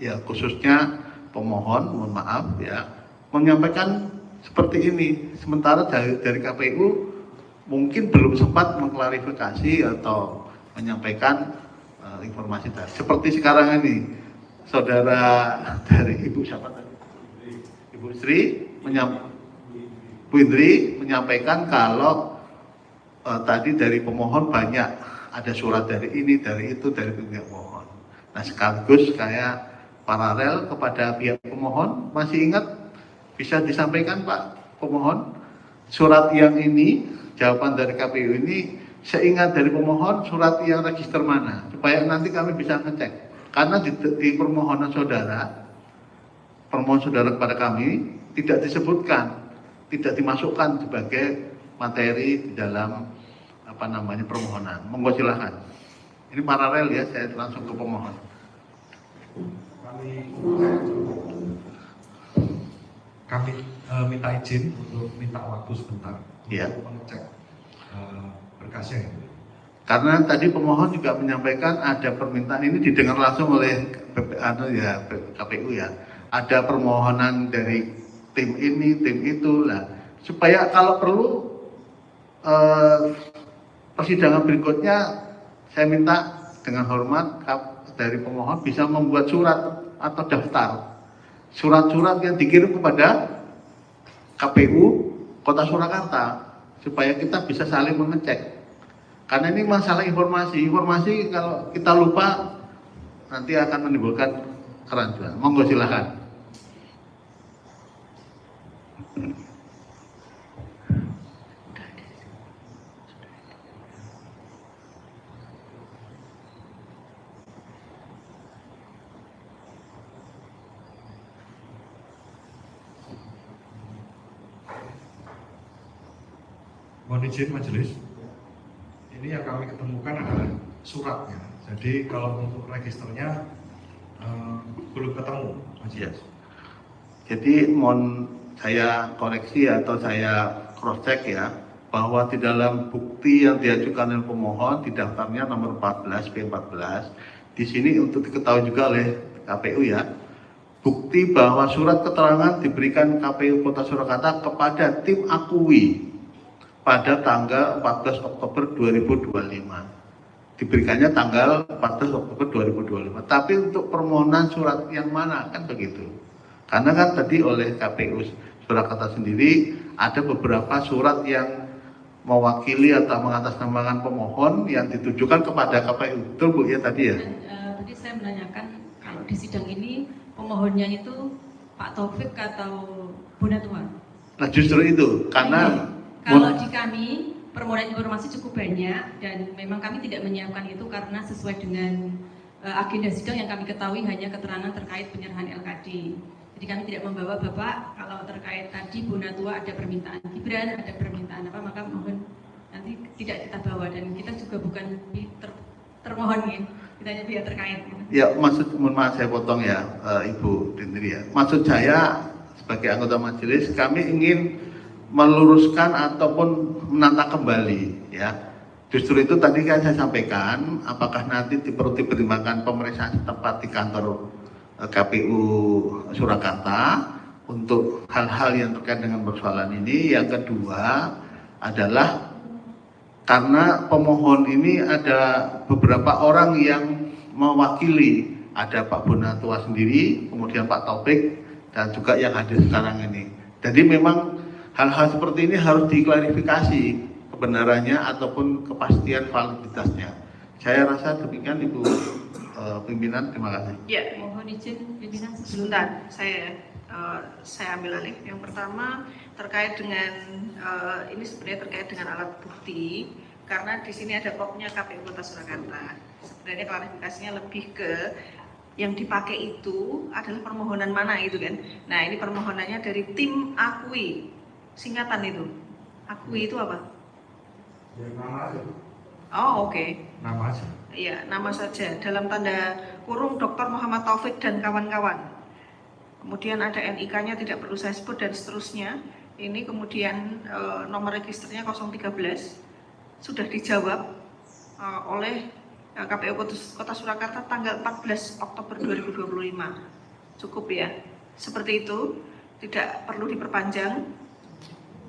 ya khususnya pemohon, mohon maaf ya, menyampaikan seperti ini, sementara dari KPU mungkin belum sempat mengklarifikasi atau menyampaikan informasi tadi. Seperti sekarang ini, saudara dari Ibu siapa tadi? Ibu Sri Bu Indri menyampaikan kalau tadi dari pemohon banyak ada surat dari ini, dari itu, dari pihak pemohon. Nah, sekaligus kayak paralel kepada pihak pemohon, masih ingat bisa disampaikan Pak pemohon, surat yang ini, jawaban dari KPU ini, seingat dari pemohon surat yang register mana, supaya nanti kami bisa ngecek. Karena di permohonan saudara, permohonan saudara kepada kami tidak disebutkan, tidak dimasukkan sebagai materi di dalam permohonan. Monggo silahkan. Ini paralel ya, saya langsung ke pemohon. Kami minta izin untuk minta waktu sebentar ya, untuk mengecek berkasnya. Karena tadi pemohon juga menyampaikan ada permintaan ini didengar langsung oleh KPU ya. Ada permohonan dari tim ini, tim itu lah. Supaya kalau perlu persidangan berikutnya saya minta dengan hormat dari pemohon bisa membuat surat atau daftar surat-surat yang dikirim kepada KPU Kota Surakarta supaya kita bisa saling mengecek. Karena ini masalah informasi kalau kita lupa nanti akan menimbulkan kerancuan. Monggo silahkan. Mohon izin majelis. Ini yang kami ketemukan adalah suratnya. Jadi kalau untuk registernya belum ketemu, majelis. Jadi mohon saya koreksi atau saya cross check ya, bahwa di dalam bukti yang diajukan oleh pemohon di daftarnya nomor 14 B14, di sini untuk diketahui juga oleh KPU ya, bukti bahwa surat keterangan diberikan KPU Kota Surakarta kepada tim Akui pada tanggal 14 Oktober 2025. Diberikannya tanggal 14 Oktober 2025. Tapi untuk permohonan surat yang mana kan begitu? Karena kan tadi oleh KPU Surakarta sendiri ada beberapa surat yang mewakili atau mengatasnamakan pemohon yang ditujukan kepada KPU. Betul Bu ya tadi ya? Tadi saya menanyakan kalau di sidang ini pemohonnya itu Pak Taufik atau Bu Natwa? Nah justru itu karena Kalau di kami permohonan informasi cukup banyak dan memang kami tidak menyiapkan itu karena sesuai dengan agenda sidang yang kami ketahui hanya keterangan terkait penyerahan LKD. Jadi kami tidak membawa Bapak kalau terkait tadi Bu Natwa ada permintaan Gibran, ada permintaan apa, maka mohon nanti tidak kita bawa dan kita juga bukan termohon ya, kita hanya pihak terkait. ya mohon maaf saya potong ya Ibu Dindri ya. Maksud saya sebagai anggota majelis kami ingin meluruskan ataupun menata kembali ya. Justru itu tadi kan saya sampaikan apakah nanti perlu dipertimbangkan pemeriksaan setempat di kantor KPU Surakarta untuk hal-hal yang terkait dengan persoalan ini. Yang kedua adalah karena pemohon ini ada beberapa orang yang mewakili, ada Pak Bonatwa sendiri, kemudian Pak Taufik dan juga yang hadir sekarang ini. Jadi memang hal-hal seperti ini harus diklarifikasi kebenarannya ataupun kepastian validitasnya. Saya rasa demikian Ibu pimpinan, terima kasih. Ya, Mohon izin pimpinan sebelum sebentar, saya ambil alih. Yang pertama terkait dengan ini sebenarnya terkait dengan alat bukti, karena di sini ada kopnya KPU Kota Surakarta. Sebenarnya klarifikasinya lebih ke yang dipakai itu adalah permohonan mana itu kan. Nah ini permohonannya dari tim Akui, singkatan itu. Akui itu apa? Ya, nama aja. Oh oke. Nama aja. Iya, nama saja dalam tanda kurung Dr. Muhammad Taufik dan kawan-kawan. Kemudian ada NIK-nya tidak perlu saya sebut dan seterusnya. Ini kemudian nomor registernya 013 sudah dijawab oleh KPU Kota Surakarta tanggal 14 Oktober 2025. Cukup ya. Seperti itu, tidak perlu diperpanjang.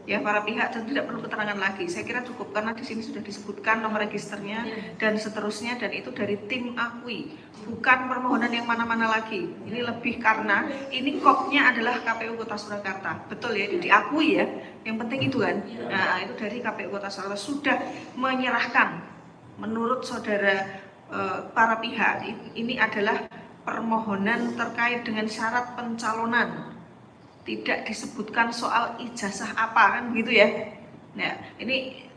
Ya para pihak dan tidak perlu keterangan lagi. Saya kira cukup karena di sini sudah disebutkan nomor registernya dan seterusnya dan itu dari tim Akui, bukan permohonan yang mana-mana lagi. Ini lebih karena ini kopnya adalah KPU Kota Surakarta. Betul ya, diakui ya. Yang penting itu kan. Nah, itu dari KPU Kota Surakarta sudah menyerahkan menurut saudara para pihak ini adalah permohonan terkait dengan syarat pencalonan. Tidak disebutkan soal ijazah apa kan begitu ya. Nah ini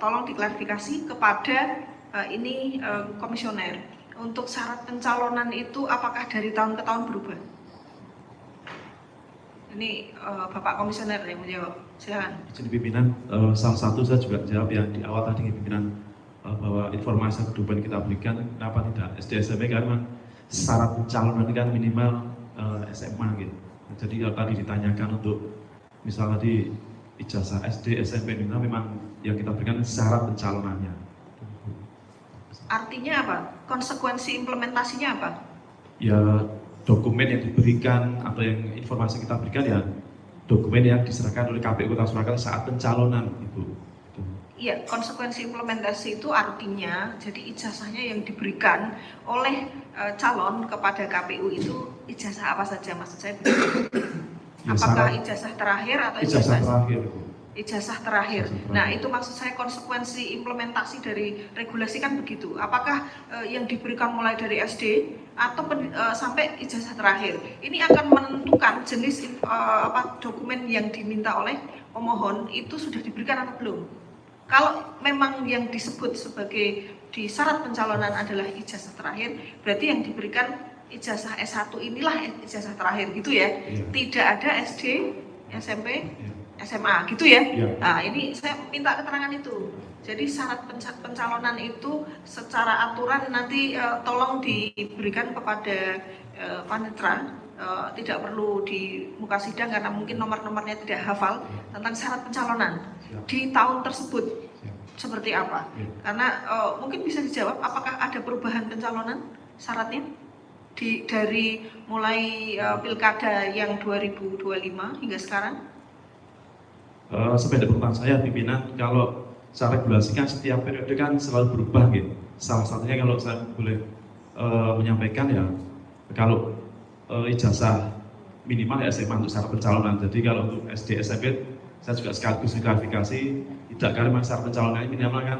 tolong diklarifikasi kepada komisioner untuk syarat pencalonan itu apakah dari tahun ke tahun berubah? Ini Bapak Komisioner yang menjawab, silakan. Jadi pimpinan, salah satu saya juga jawab yang di awal tadi pimpinan bahwa informasi kedudukan kita berikan kenapa tidak SD SMP karena syarat pencalonan kan minimal SMA gitu. Jadi kalau tadi ditanyakan untuk misalnya di ijazah SD, SMP memang yang kita berikan syarat pencalonannya. Artinya apa? Konsekuensi implementasinya apa? Ya dokumen yang diberikan atau yang informasi kita berikan ya dokumen yang diserahkan oleh KPU Kota Surakarta saat pencalonan, Ibu. Iya, konsekuensi implementasi itu artinya jadi ijazahnya yang diberikan oleh calon kepada KPU itu ijazah apa saja maksud saya? Ya, apakah ijazah terakhir atau ijazah terakhir, Bu? Ijazah terakhir. Nah, itu maksud saya konsekuensi implementasi dari regulasi kan begitu. Apakah yang diberikan mulai dari SD atau sampai ijazah terakhir? Ini akan menentukan jenis dokumen yang diminta oleh pemohon itu sudah diberikan atau belum. Kalau memang yang disebut sebagai di syarat pencalonan adalah ijazah terakhir, berarti yang diberikan ijazah S1 inilah ijazah terakhir gitu ya. Iya. Tidak ada SD, SMP, Ya. SMA gitu ya? Iya. Nah, ini saya minta keterangan itu. Jadi syarat pencalonan itu secara aturan nanti tolong diberikan kepada panitra, tidak perlu di muka sidang karena mungkin nomor-nomornya tidak hafal tentang syarat pencalonan di tahun tersebut seperti apa. Karena mungkin bisa dijawab apakah ada perubahan pencalonan syaratnya dari mulai pilkada yang 2025 hingga sekarang? Sepeda pengetahuan saya pimpinan, kalau secara regulasi kan setiap periode kan selalu berubah gitu. Salah satunya kalau saya boleh menyampaikan ya, kalau ijazah minimal ya SMA untuk syarat pencalonan. Jadi kalau untuk SD SMP saya juga sekaligus klarifikasi, tidak karena syarat pencalonan ini minimal kan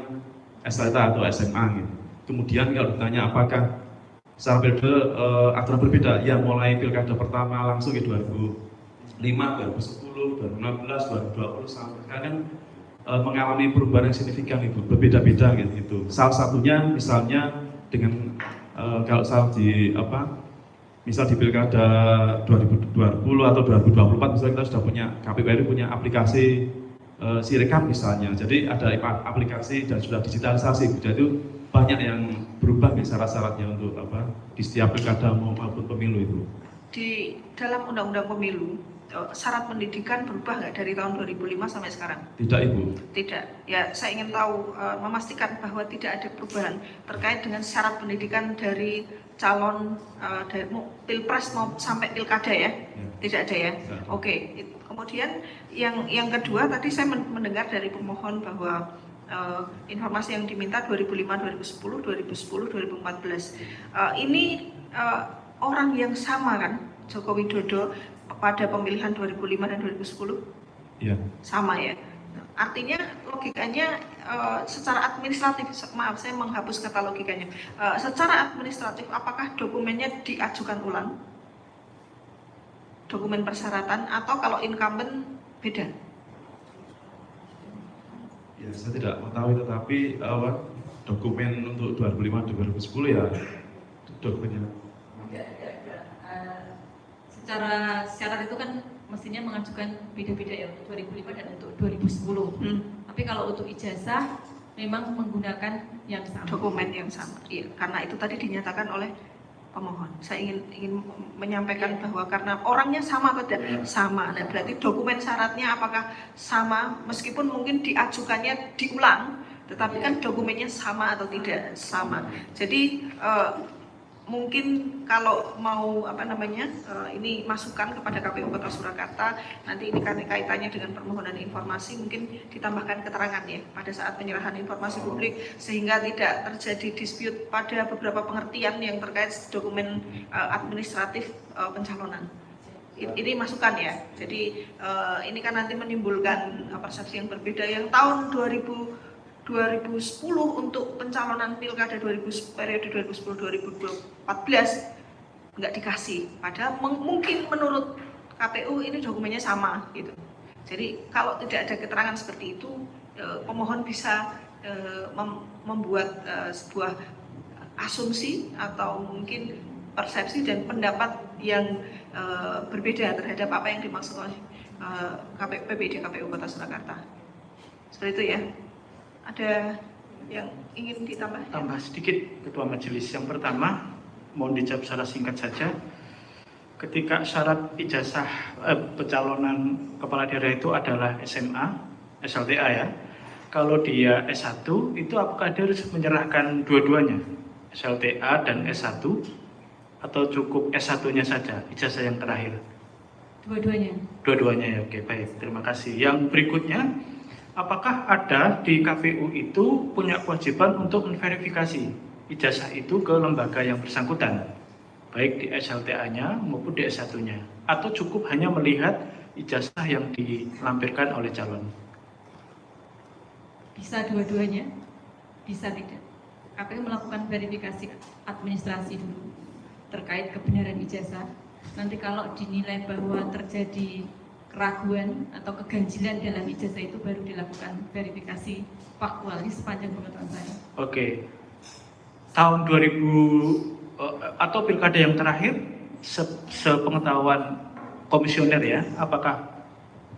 SLTA atau SMA gitu. Kemudian kalau ditanya apakah secara periode aturan berbeda, ya mulai pilkada pertama langsung di 2005, 2010, 2016, 2020 sampai sekarang kan mengalami perubahan yang signifikan itu, berbeda-beda gitu. Salah satunya misalnya dengan kalau salah di misal di pilkada 2020 atau 2024 misalnya kita sudah punya, KPU RI punya aplikasi Sirekap misalnya. Jadi ada aplikasi dan sudah digitalisasi. Jadi itu banyak yang berubah syarat-syaratnya untuk di setiap pilkada maupun pemilu itu. Di dalam Undang-Undang Pemilu syarat pendidikan berubah nggak dari tahun 2005 sampai sekarang? Tidak, Ibu. Tidak. Ya, saya ingin tahu, memastikan bahwa tidak ada perubahan terkait dengan syarat pendidikan dari calon dari pilpres mau sampai pilkada ya? Tidak ada ya? Oke. Kemudian yang kedua tadi saya mendengar dari pemohon bahwa informasi yang diminta 2005, 2010, 2010, 2014. Ini orang yang sama kan, Joko Widodo pada pemilihan 2005 dan 2010? Iya. Sama ya. Artinya logikanya secara administratif, maaf saya menghapus kata logikanya. Secara administratif apakah dokumennya diajukan ulang? Dokumen persyaratan atau kalau incumbent beda? Ya, saya tidak mengetahui, tetapi dokumen untuk 2005-2010 ya dokumennya. Secara syarat itu kan mestinya mengajukan beda-beda ya untuk 2005 dan untuk 2010. Tapi kalau untuk ijazah memang menggunakan yang sama. Dokumen yang sama. Iya, karena itu tadi dinyatakan oleh pemohon. Saya ingin menyampaikan bahwa karena orangnya sama atau tidak sama. Nah, berarti dokumen syaratnya apakah sama meskipun mungkin diajukannya diulang, tetapi kan dokumennya sama atau tidak sama. Jadi mungkin kalau mau ini masukan kepada KPU Kota Surakarta, nanti ini kaitannya dengan permohonan informasi, mungkin ditambahkan keterangan ya pada saat penyerahan informasi publik sehingga tidak terjadi dispute pada beberapa pengertian yang terkait dokumen administratif pencalonan. Ini masukan ya. Jadi ini kan nanti menimbulkan persepsi yang berbeda. Yang tahun 2010 untuk pencalonan pilkada periode 2010-2014 nggak dikasih, padahal mungkin menurut KPU ini dokumennya sama gitu. Jadi kalau tidak ada keterangan seperti itu, pemohon bisa membuat sebuah asumsi atau mungkin persepsi dan pendapat yang berbeda terhadap apa yang dimaksud oleh PPID KPU Kota Surakarta. Seperti itu ya. Ada yang ingin ditambah? Tambah sedikit, Ketua Majelis. Yang pertama, mohon dijawab secara singkat saja. Ketika syarat ijazah pencalonan kepala daerah itu adalah SMA, SLTA ya. Kalau dia S1, itu apakah dia harus menyerahkan dua-duanya? SLTA dan S1? Atau cukup S1-nya saja, ijazah yang terakhir? Dua-duanya. Dua-duanya ya, oke baik. Terima kasih. Yang berikutnya, apakah ada di KPU itu punya kewajiban untuk memverifikasi ijazah itu ke lembaga yang bersangkutan, baik di SLTA-nya maupun di S1-nya, atau cukup hanya melihat ijazah yang dilampirkan oleh calon? Bisa dua-duanya, bisa tidak. KPU melakukan verifikasi administrasi dulu terkait kebenaran ijazah. Nanti kalau dinilai bahwa terjadi keraguan atau keganjilan dalam ijazah itu baru dilakukan verifikasi faktual di sepanjang pengetahuan saya. Oke. Tahun 2000 atau pilkada yang terakhir sepengetahuan komisioner ya, apakah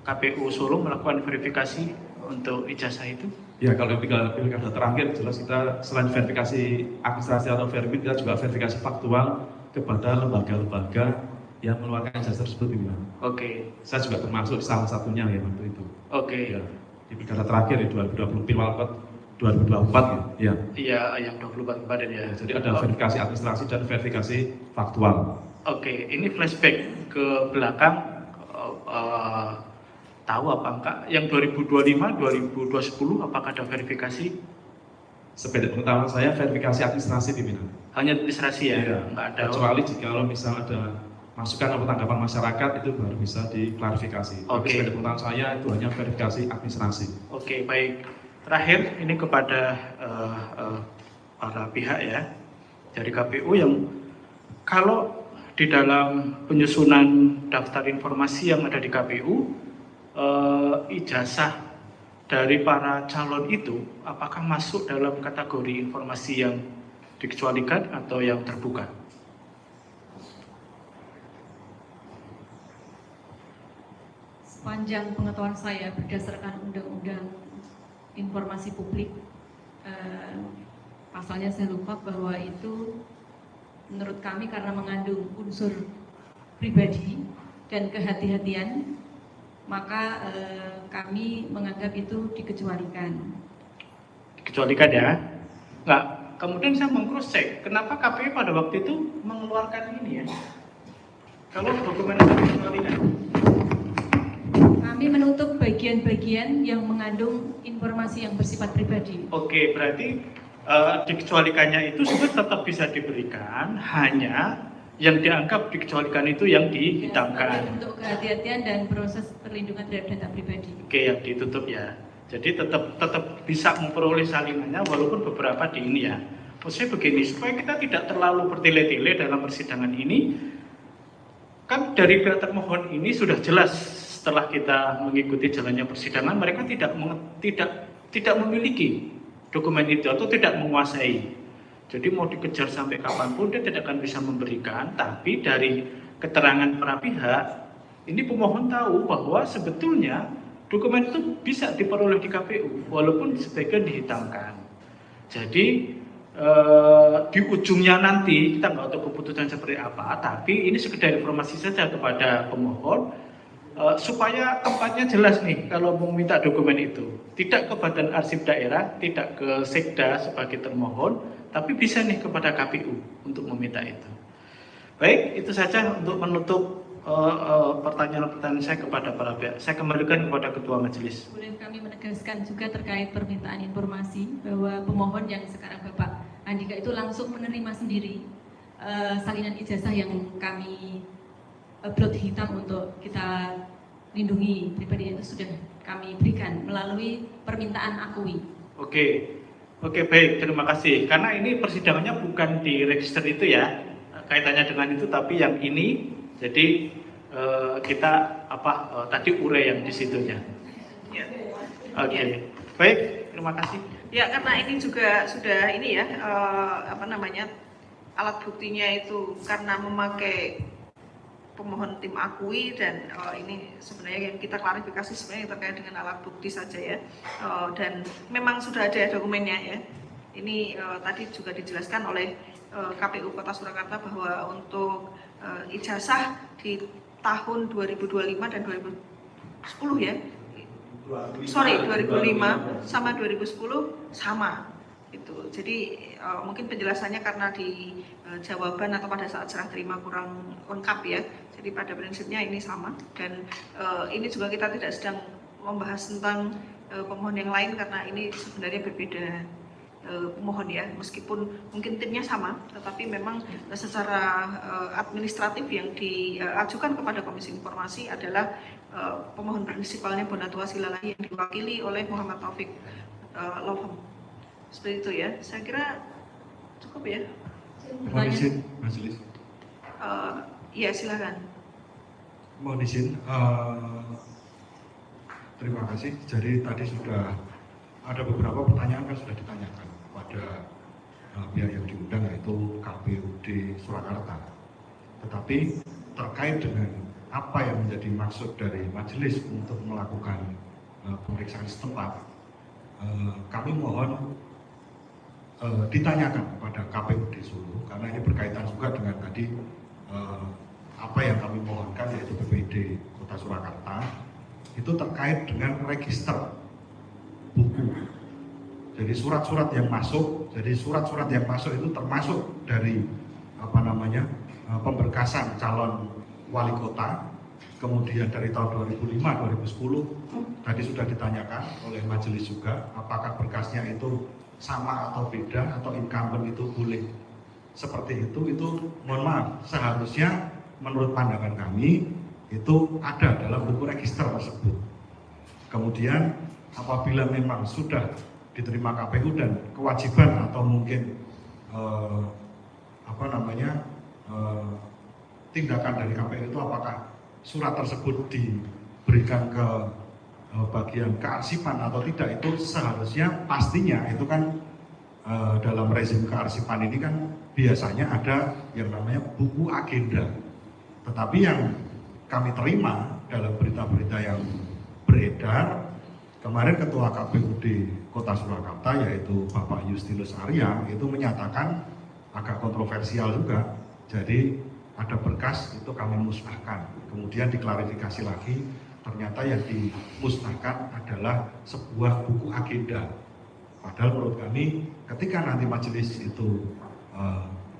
KPU Solo melakukan verifikasi untuk ijazah itu? Ya, kalau pilkada terakhir jelas kita selain verifikasi administrasi atau vermit, kita juga verifikasi faktual kepada lembaga-lembaga yang mengeluarkan ijazah tersebut, pimpinan. Oke. Saya juga termasuk salah satunya ya waktu itu. Oke. Ya, di pilkada terakhir di 2020 Pilwalkot 2024 ya. Iya, yang 24 kemarin ya. Ya, jadi ada verifikasi administrasi dan verifikasi faktual. Oke, ini flashback ke belakang, tahu apa enggak yang 2025, 2020 apakah ada verifikasi? Sependek pengetahuan saya verifikasi administrasi, pimpinan. Hanya administrasi ya? Iya. Enggak ada. Kecuali jika kalau misal ada masukan atau tanggapan masyarakat itu baru bisa diklarifikasi. Tapi Oke. sependek pengetahuan saya itu hanya verifikasi administrasi. Oke, baik. Terakhir ini kepada para pihak ya dari KPU yang kalau di dalam penyusunan daftar informasi yang ada di KPU, ijazah dari para calon itu apakah masuk dalam kategori informasi yang dikecualikan atau yang terbuka? Sepanjang pengetahuan saya berdasarkan Undang-Undang Informasi Publik, pasalnya saya lupa bahwa itu menurut kami karena mengandung unsur pribadi dan kehati-hatian, maka kami menganggap itu dikecualikan. Dikecualikan ya? Enggak. Kemudian saya meng-cross check, kenapa KPU pada waktu itu mengeluarkan ini ya? Kalau dokumen itu dikecualikan? Kami menutup bagian-bagian yang mengandung informasi yang bersifat pribadi. Oke, berarti dikecualikannya itu sebenarnya tetap bisa diberikan, hanya yang dianggap dikecualikan itu yang dihitamkan. Untuk kehati-hatian dan proses perlindungan terhadap data pribadi. Oke, yang ditutup ya. Jadi tetap bisa memperoleh salinannya walaupun beberapa di ini ya. Maksudnya begini, supaya kita tidak terlalu bertele-tele dalam persidangan ini, kan dari pihak termohon ini sudah jelas setelah kita mengikuti jalannya persidangan, mereka tidak memiliki dokumen itu atau tidak menguasai. Jadi mau dikejar sampai kapanpun dia tidak akan bisa memberikan. Tapi dari keterangan para pihak, ini pemohon tahu bahwa sebetulnya dokumen itu bisa diperoleh di KPU walaupun sebagian dihitamkan. Jadi di ujungnya nanti kita nggak tahu keputusan seperti apa. Tapi ini sekedar informasi saja kepada pemohon. Supaya tempatnya jelas nih kalau mau minta dokumen itu, tidak ke Badan Arsip Daerah, tidak ke Sekda sebagai termohon, tapi bisa nih kepada KPU untuk meminta itu. Baik, itu saja untuk menutup pertanyaan-pertanyaan saya kepada para pihak. Saya kembalikan kepada Ketua Majelis. Boleh kami menegaskan juga terkait permintaan informasi bahwa pemohon yang sekarang Bapak Andika itu langsung menerima sendiri salinan ijazah yang kami upload hitam untuk kita lindungi pribadi itu sudah kami berikan melalui permintaan akui. Oke, baik, terima kasih. Karena ini persidangannya bukan di register itu ya, kaitannya dengan itu, tapi yang ini, jadi kita tadi urei yang di situnya. Ya. Oke, baik, terima kasih. Ya, karena ini juga sudah ini ya, alat buktinya itu karena memakai pemohon tim akui dan ini sebenarnya yang kita klarifikasi sebenarnya terkait dengan alat bukti saja ya, dan memang sudah ada dokumennya ya. Ini tadi juga dijelaskan oleh KPU Kota Surakarta bahwa untuk ijazah di tahun 2025 dan 2010 ya, 2005 sama 2010 sama itu. Jadi mungkin penjelasannya karena di jawaban atau pada saat serah terima kurang lengkap ya. Jadi pada prinsipnya ini sama, dan ini juga kita tidak sedang membahas tentang pemohon yang lain karena ini sebenarnya berbeda pemohon ya, meskipun mungkin timnya sama, tetapi memang secara administratif yang diajukan kepada Komisi Informasi adalah pemohon prinsipalnya Bonatua Silalahi yang diwakili oleh Muhammad Taufik Lofem. Seperti itu ya, saya kira cukup ya. Mohon izin, Majelis. Ya silakan. Mohon izin. Terima kasih. Jadi tadi sudah ada beberapa pertanyaan kan sudah ditanyakan kepada pihak yang diundang yaitu KPUD Surakarta. Tetapi terkait dengan apa yang menjadi maksud dari majelis untuk melakukan pemeriksaan setempat, kami mohon ditanyakan kepada KPUD Solo, karena ini berkaitan juga dengan tadi apa yang kami mohonkan, yaitu BPID Kota Surakarta, itu terkait dengan register buku. Jadi surat-surat yang masuk, itu termasuk dari pemberkasan calon wali kota, kemudian dari tahun 2005-2010 tadi sudah ditanyakan oleh majelis juga, apakah berkasnya itu sama atau beda, atau incumbent itu boleh seperti itu mohon maaf, seharusnya menurut pandangan kami itu ada dalam buku register tersebut. Kemudian apabila memang sudah diterima KPU dan kewajiban atau mungkin tindakan dari KPU itu apakah surat tersebut diberikan ke bagian kearsipan atau tidak, itu seharusnya pastinya itu kan dalam rezim kearsipan ini kan biasanya ada yang namanya buku agenda. Tetapi yang kami terima dalam berita-berita yang beredar, kemarin Ketua KPUD Kota Surakarta yaitu Bapak Justinus Arya itu menyatakan agak kontroversial juga. Jadi ada berkas itu kami musnahkan, kemudian diklarifikasi lagi, ternyata yang dimusnahkan adalah sebuah buku agenda. Padahal menurut kami ketika nanti majelis itu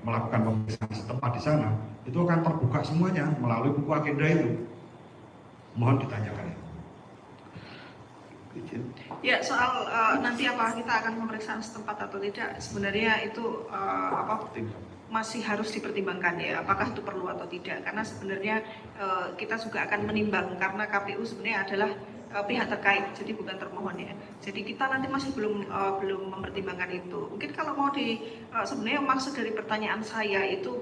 melakukan pemeriksaan setempat di sana, itu akan terbuka semuanya melalui buku agenda itu. Mohon ditanyakan. Ya, soal nanti apa kita akan pemeriksaan setempat atau tidak, sebenarnya itu masih harus dipertimbangkan ya, apakah itu perlu atau tidak, karena sebenarnya kita juga akan menimbang, karena KPU sebenarnya adalah pihak terkait, jadi bukan termohon ya. Jadi kita nanti masih belum mempertimbangkan itu. Mungkin kalau mau sebenarnya maksud dari pertanyaan saya itu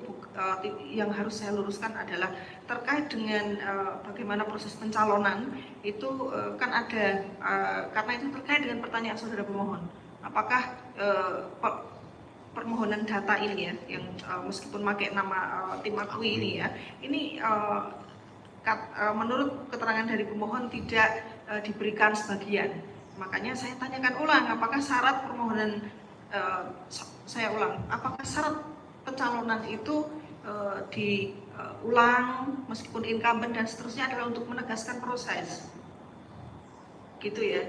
yang harus saya luruskan adalah terkait dengan bagaimana proses pencalonan itu kan ada karena itu terkait dengan pertanyaan saudara pemohon. Apakah permohonan data ini ya, yang meskipun pakai nama tim akui ini ya, ini menurut keterangan dari pemohon tidak diberikan sebagian. Makanya saya tanyakan ulang, apakah syarat permohonan apakah syarat pencalonan itu diulang meskipun incumbent dan seterusnya adalah untuk menegaskan proses, gitu ya.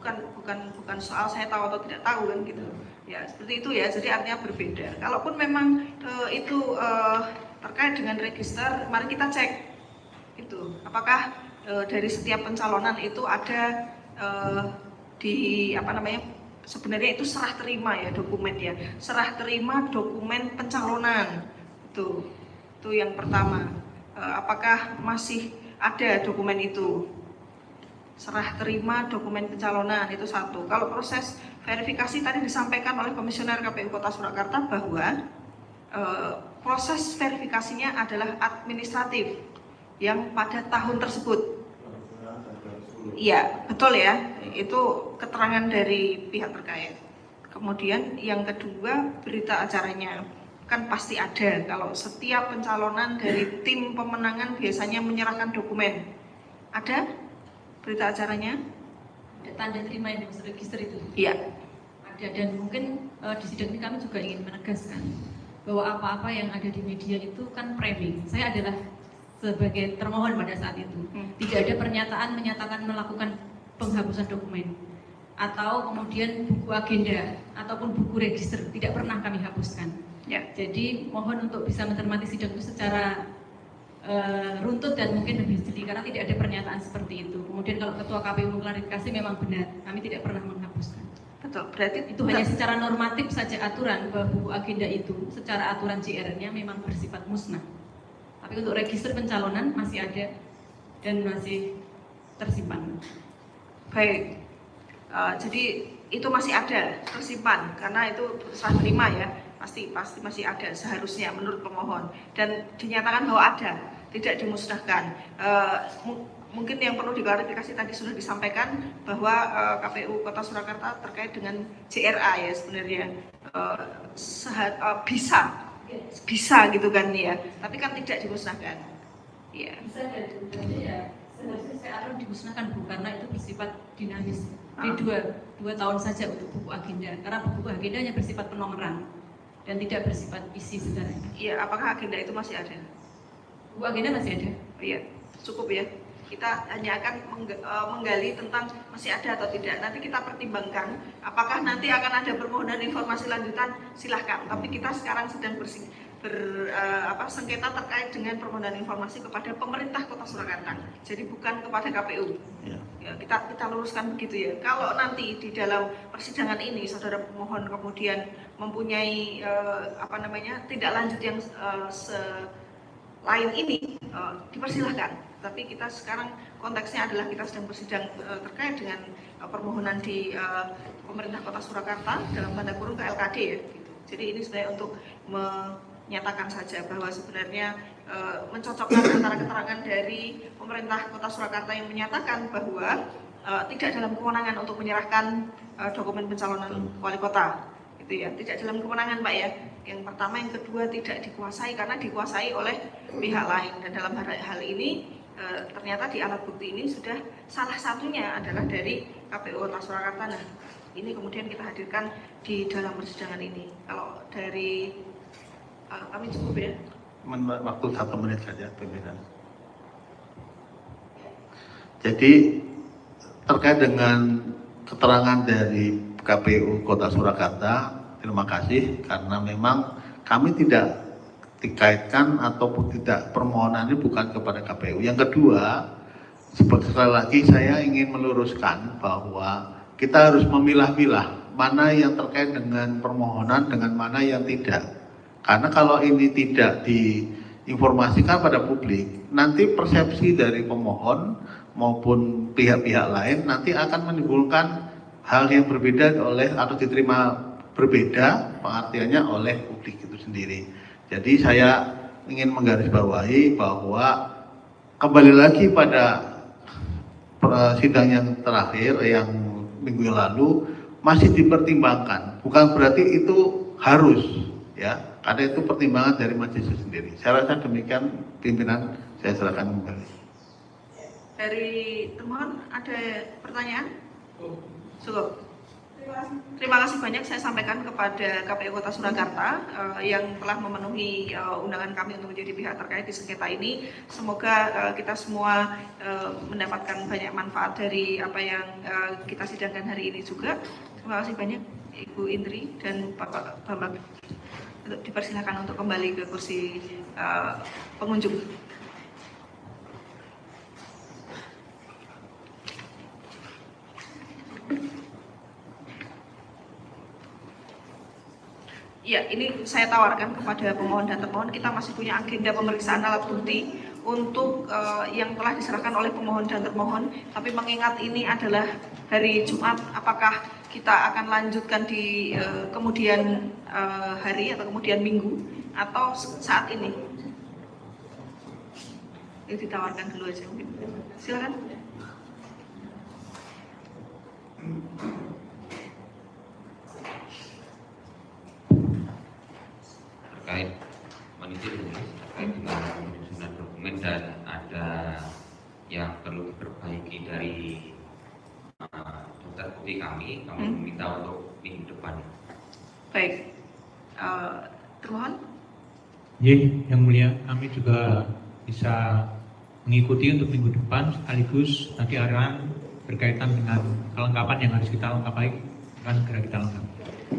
Bukan soal saya tahu atau tidak tahu kan gitu ya, seperti itu ya. Jadi artinya berbeda. Kalaupun memang itu terkait dengan register, mari kita cek itu apakah dari setiap pencalonan itu ada sebenarnya itu serah terima ya dokumen ya, serah terima dokumen pencalonan itu yang pertama. Apakah masih ada dokumen itu? Serah terima dokumen pencalonan itu satu. Kalau proses verifikasi tadi disampaikan oleh Komisioner KPU Kota Surakarta bahwa proses verifikasinya adalah administratif yang pada tahun tersebut. Iya, betul ya. Itu keterangan dari pihak terkait. Kemudian yang kedua, berita acaranya kan pasti ada. Kalau setiap pencalonan dari tim pemenangan biasanya menyerahkan dokumen. Ada berita acaranya? Ada tanda terima yang dimaksud register itu? Iya. Ada, dan mungkin di sidang ini kami juga ingin menegaskan bahwa apa-apa yang ada di media itu kan framing. Saya adalah sebagai termohon pada saat itu. Tidak ada pernyataan menyatakan melakukan penghapusan dokumen atau kemudian buku agenda ataupun buku register, tidak pernah kami hapuskan. Ya. Jadi mohon untuk bisa mencermati sidang itu secara runtut dan mungkin lebih jeli, karena tidak ada pernyataan seperti itu. Kemudian kalau Ketua KPU mengklarifikasi memang benar, kami tidak pernah menghapuskan. Betul, berarti Itu hanya secara normatif saja aturan bahwa buku agenda itu secara aturan JR-nya memang bersifat musnah. Tapi untuk register pencalonan masih ada dan masih tersimpan. baik. Jadi itu masih ada tersimpan karena itu serah terima ya, pasti masih ada seharusnya menurut pemohon, dan dinyatakan bahwa ada, tidak dimusnahkan. Mungkin yang perlu diklarifikasi tadi sudah disampaikan bahwa KPU Kota Surakarta terkait dengan JRA ya sebenarnya bisa gitu kan ya, tapi kan tidak dimusnahkan. Ya. Bisa dari berarti ya seharusnya saya akan dimusnahkan Bu, karena itu bersifat dinamis. Di dua tahun saja untuk buku agenda, karena buku agenda hanya bersifat penomoran dan tidak bersifat isi sebenarnya. Iya, apakah agenda itu masih ada? Buku agenda masih ada. Iya, cukup ya. Kita hanya akan menggali tentang masih ada atau tidak. Nanti kita pertimbangkan apakah nanti akan ada permohonan informasi lanjutan, silahkan. Tapi kita sekarang sedang sengketa terkait dengan permohonan informasi kepada pemerintah Kota Surakarta. Jadi bukan kepada KPU. Ya, kita luruskan begitu ya. Kalau nanti di dalam persidangan ini saudara pemohon kemudian mempunyai tindak lanjut yang lain ini, dipersilahkan. Tapi kita sekarang konteksnya adalah kita sedang bersidang terkait dengan permohonan di pemerintah Kota Surakarta dalam tanda kurung ke LKD ya. Gitu. Jadi ini sebenarnya untuk menyatakan saja bahwa sebenarnya mencocokkan antara keterangan dari pemerintah Kota Surakarta yang menyatakan bahwa tidak dalam kewenangan untuk menyerahkan dokumen pencalonan wali kota, gitu ya. Tidak dalam kewenangan Pak ya. Yang pertama, yang kedua tidak dikuasai karena dikuasai oleh pihak lain, dan dalam hal ini ternyata di alat bukti ini sudah salah satunya adalah dari KPU Kota Surakarta. Nah, ini kemudian kita hadirkan di dalam persidangan ini. Kalau dari kami cukup ya. Waktu 1 menit saja, pimpinan. Jadi terkait dengan keterangan dari KPU Kota Surakarta, terima kasih karena memang kami tidak dikaitkan ataupun tidak, permohonan ini bukan kepada KPU. Yang kedua, sekali lagi saya ingin meluruskan bahwa kita harus memilah-milah mana yang terkait dengan permohonan dengan mana yang tidak. Karena kalau ini tidak diinformasikan pada publik, nanti persepsi dari pemohon maupun pihak-pihak lain nanti akan menimbulkan hal yang berbeda atau diterima berbeda pengertiannya oleh publik itu sendiri. Jadi saya ingin menggarisbawahi bahwa kembali lagi pada sidang yang terakhir yang minggu yang lalu masih dipertimbangkan, bukan berarti itu harus ya, karena itu pertimbangan dari majelis sendiri. Saya rasa demikian, pimpinan, saya serahkan kembali. Dari termohon ada pertanyaan? Cukup. Terima kasih banyak saya sampaikan kepada KPU Kota Surakarta yang telah memenuhi undangan kami untuk menjadi pihak terkait di sengketa ini. Semoga kita semua mendapatkan banyak manfaat dari apa yang kita sidangkan hari ini juga. Terima kasih banyak Ibu Indri dan Bapak Bambang. Dipersilakan untuk kembali ke kursi pengunjung. Ya, ini saya tawarkan kepada pemohon dan termohon, kita masih punya agenda pemeriksaan alat bukti untuk yang telah diserahkan oleh pemohon dan termohon. Tapi mengingat ini adalah hari Jumat, apakah kita akan lanjutkan di kemudian hari atau kemudian minggu atau saat ini? Ini ditawarkan dulu aja mungkin. Silakan. Terkait menitik terkait dengan penyusunan dokumen dan ada yang perlu diperbaiki dari daftar bukti kami meminta untuk minggu depan. Baik, termohon. Yang mulia, kami juga bisa mengikuti untuk minggu depan, sekaligus nanti arahan berkaitan dengan kelengkapan yang harus kita lengkapi akan segera kita lengkapi.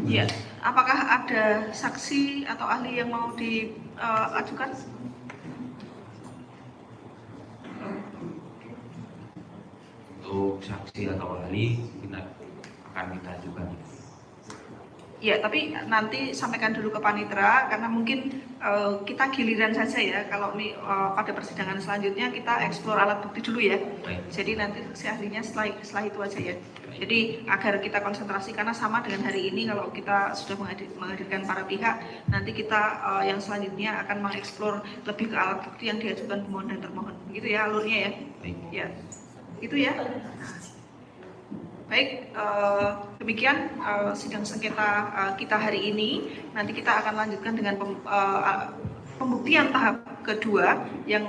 Ya, apakah ada saksi atau ahli yang mau diajukan? Untuk saksi atau ahli kita akan minta ajukan. Ya, tapi nanti sampaikan dulu ke panitera karena mungkin kita giliran saja ya. Kalau pada persidangan selanjutnya kita eksplor alat bukti dulu ya. Baik. Jadi nanti saksi ahlinya setelah itu aja ya. Jadi agar kita konsentrasi karena sama dengan hari ini kalau kita sudah menghadirkan para pihak, nanti kita yang selanjutnya akan mengeksplor lebih ke alat bukti yang diajukan pemohon dan termohon. Begitu ya alurnya ya. Baik. Ya, itu ya. Baik, demikian sidang sengketa kita hari ini. Nanti kita akan lanjutkan dengan pembuktian tahap kedua yang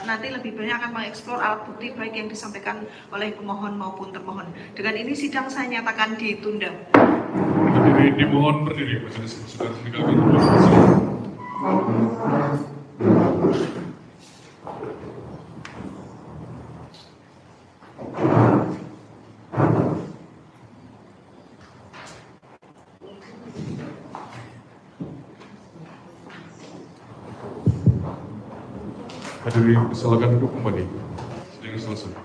nanti lebih banyak akan mengeksplor alat bukti baik yang disampaikan oleh pemohon maupun termohon. Dengan ini sidang saya nyatakan ditunda. Hadirin dimohon berdiri, majelis sudah kami. Hadirin silakan duduk kembali. Sidang selesai.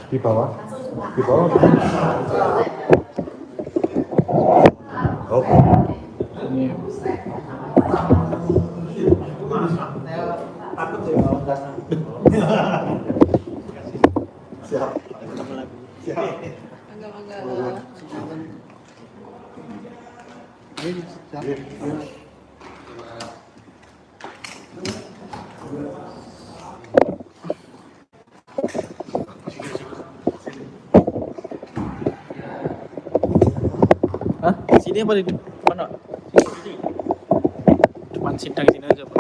Di bawah. Oh. Siap. Sini apa di depan, Pak? Sini. Depan sidang sini aja, Pak.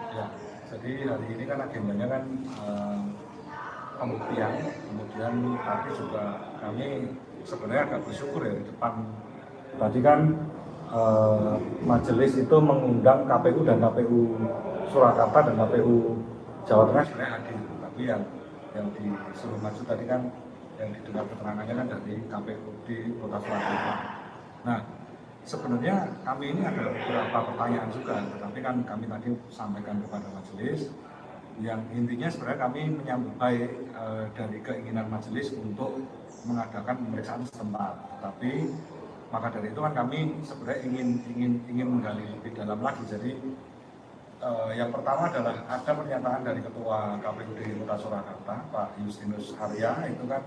Ya, jadi hari ini kan agendanya kan pembuktian, kemudian tadi juga kami sebenarnya agak bersyukur ya di depan. Tadi kan majelis itu mengundang KPU dan KPU Surakarta dan KPU Jawa Tengah sebenarnya hadir, tapi yang disuruh maju tadi kan yang didengar keterangannya kan dari KPU di Kota Surakarta. Nah, sebenarnya kami ini ada beberapa pertanyaan juga, tetapi kan kami tadi sampaikan kepada majelis yang intinya sebenarnya kami menyambut baik dari keinginan majelis untuk mengadakan pemeriksaan setempat. Tapi maka dari itu kan kami sebenarnya ingin menggali lebih dalam lagi. Jadi Yang pertama adalah ada pernyataan dari Ketua KPUD Kota Surakarta, Pak Justinus Arya, itu kan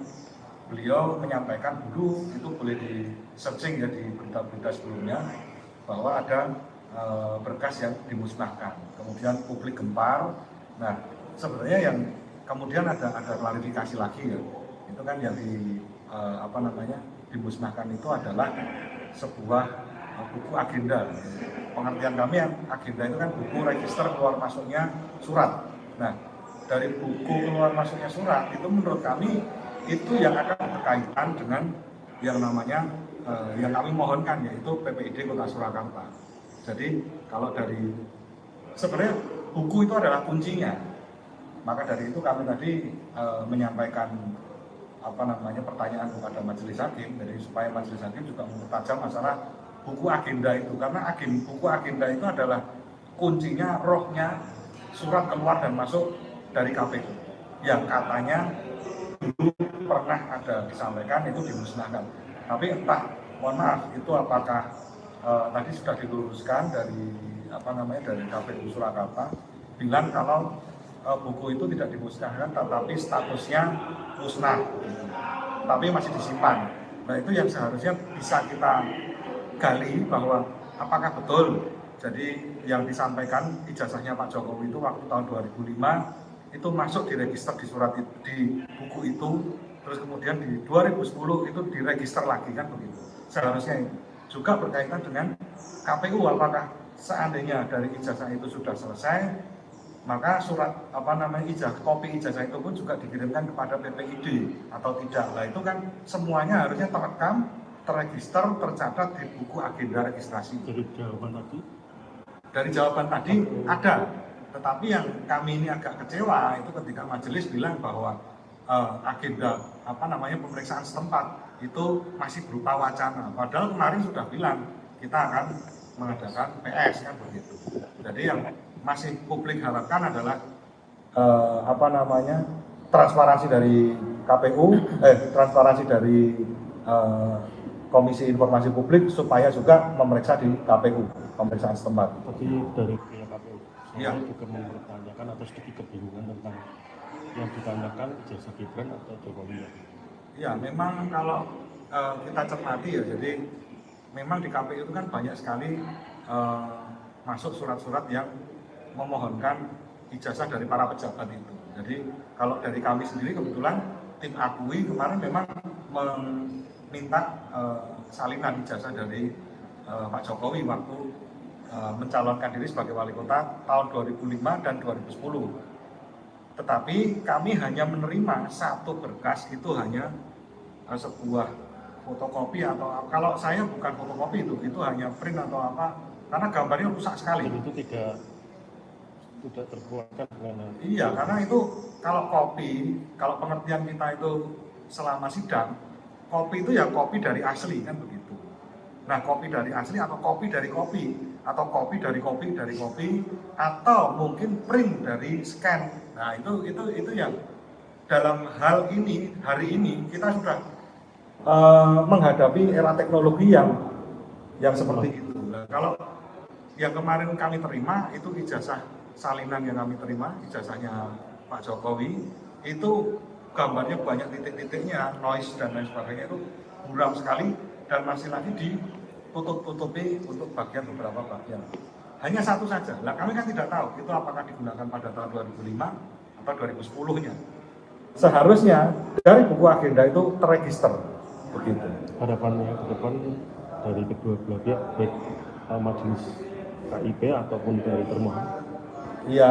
beliau menyampaikan dulu, itu boleh di searching ya di berita-berita sebelumnya, bahwa ada berkas yang dimusnahkan, kemudian publik gempar. Nah, sebenarnya yang kemudian ada klarifikasi lagi ya, itu kan yang dimusnahkan itu adalah sebuah buku agenda. Pengertian kami yang agenda itu kan buku register keluar masuknya surat. Nah, dari buku keluar masuknya surat itu menurut kami itu yang akan berkaitan dengan yang namanya yang kami mohonkan, yaitu PPID Kota Surakarta. Jadi kalau dari sebenarnya buku itu adalah kuncinya. Maka dari itu kami tadi menyampaikan pertanyaan kepada majelis hakim, jadi supaya majelis hakim juga mempertajam masalah buku agenda itu, karena buku agenda itu adalah kuncinya, rohnya surat keluar dan masuk dari KPU yang katanya dulu pernah ada disampaikan itu dimusnahkan. Tapi entah, mohon maaf, itu apakah tadi sudah diluruskan dari dari KPU Surakarta bilang kalau buku itu tidak dimusnahkan, tetapi statusnya musnah, tapi masih disimpan. Nah, itu yang seharusnya bisa kita gali bahwa apakah betul jadi yang disampaikan ijazahnya Pak Jokowi itu waktu tahun 2005 itu masuk di register di surat itu, di buku itu, terus kemudian di 2010 itu diregister lagi, kan begitu. Seharusnya juga berkaitan dengan KPU, apakah seandainya dari ijazah itu sudah selesai, maka surat kopi ijazah itu pun juga dikirimkan kepada PPID atau tidak. Nah, itu kan semuanya harusnya terekam, terregister, tercatat di buku agenda registrasi. Dari jawaban tadi ada, tetapi yang kami ini agak kecewa itu ketika majelis bilang bahwa agenda pemeriksaan setempat itu masih berupa wacana. Padahal kemarin sudah bilang kita akan mengadakan PS, kan begitu. Jadi yang masih publik harapkan adalah transparansi dari KPU, transparansi dari Komisi Informasi Publik supaya juga memeriksa di KPU pemeriksaan setempat. Tadi dari pihak KPU ya, juga mempertanyakan atau sedikit kebingungan tentang yang ditanyakan ijazah Gibran atau Jokowi. Ya, memang kalau kita cermati ya, jadi memang di KPU itu kan banyak sekali masuk surat-surat yang memohonkan ijazah dari para pejabat itu. Jadi kalau dari kami sendiri kebetulan tim akui kemarin memang meminta salinan ijazah dari Pak Jokowi waktu mencalonkan diri sebagai wali kota tahun 2005 dan 2010. Tetapi kami hanya menerima satu berkas, itu hanya sebuah fotokopi, atau kalau saya bukan fotokopi itu hanya print atau apa, karena gambarnya rusak sekali. Dan itu tidak terkeluarkan dengan... Iya, karena itu kalau kopi, kalau pengertian kita itu selama sidang, kopi itu ya kopi dari asli, kan begitu. Nah, kopi dari asli atau kopi dari kopi, atau kopi dari kopi dari kopi, atau mungkin print dari scan. Nah, itu yang dalam hal ini, hari ini kita sudah menghadapi era teknologi yang seperti itu. Nah, kalau yang kemarin kami terima itu ijazah salinan yang kami terima, ijazahnya Pak Jokowi, itu gambarnya banyak titik-titiknya, noise dan lain sebagainya, itu buram sekali dan masih lagi ditutup-tutupi untuk beberapa bagian. Hanya satu saja. Nah, kami kan tidak tahu itu apakah digunakan pada tahun 2005 atau 2010-nya. Seharusnya dari buku agenda itu terregister begitu. Harapannya ke depan dari kedua belah pihak, baik majelis KIP ataupun dari termohon. Ya,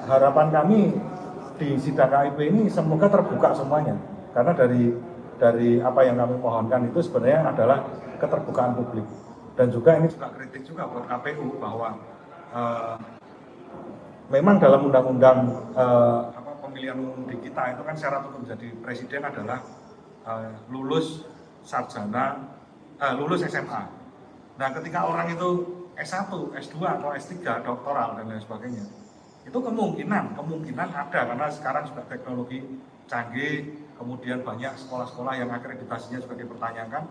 harapan kami di sidang KIP ini semoga terbuka semuanya, karena dari apa yang kami mohonkan itu sebenarnya adalah keterbukaan publik. Dan juga ini juga kritik juga buat KPU bahwa memang dalam undang-undang pemilihan umum di kita itu kan syarat untuk menjadi presiden adalah lulus sarjana, lulus SMA. Nah, ketika orang itu S1, S2 atau S3, doktoral dan lain sebagainya, itu kemungkinan ada, karena sekarang sudah teknologi canggih, kemudian banyak sekolah-sekolah yang akreditasinya juga dipertanyakan,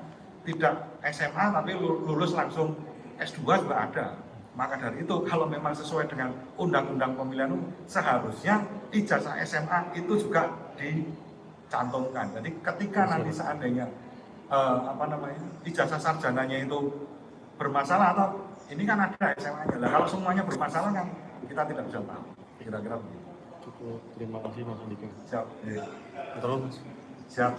tidak SMA tapi lulus langsung S2 juga ada. Maka dari itu kalau memang sesuai dengan undang-undang pemilihan umum, seharusnya ijazah SMA itu juga dicantumkan. Jadi ketika nanti seandainya ijazah sarjananya itu bermasalah, atau ini kan ada SMA-nya. Nah, kalau semuanya bermasalah kan kita tidak bisa tahu. Kira-kira begitu. Cukup, terima kasih Mas Andika. Siap. Terus Siap.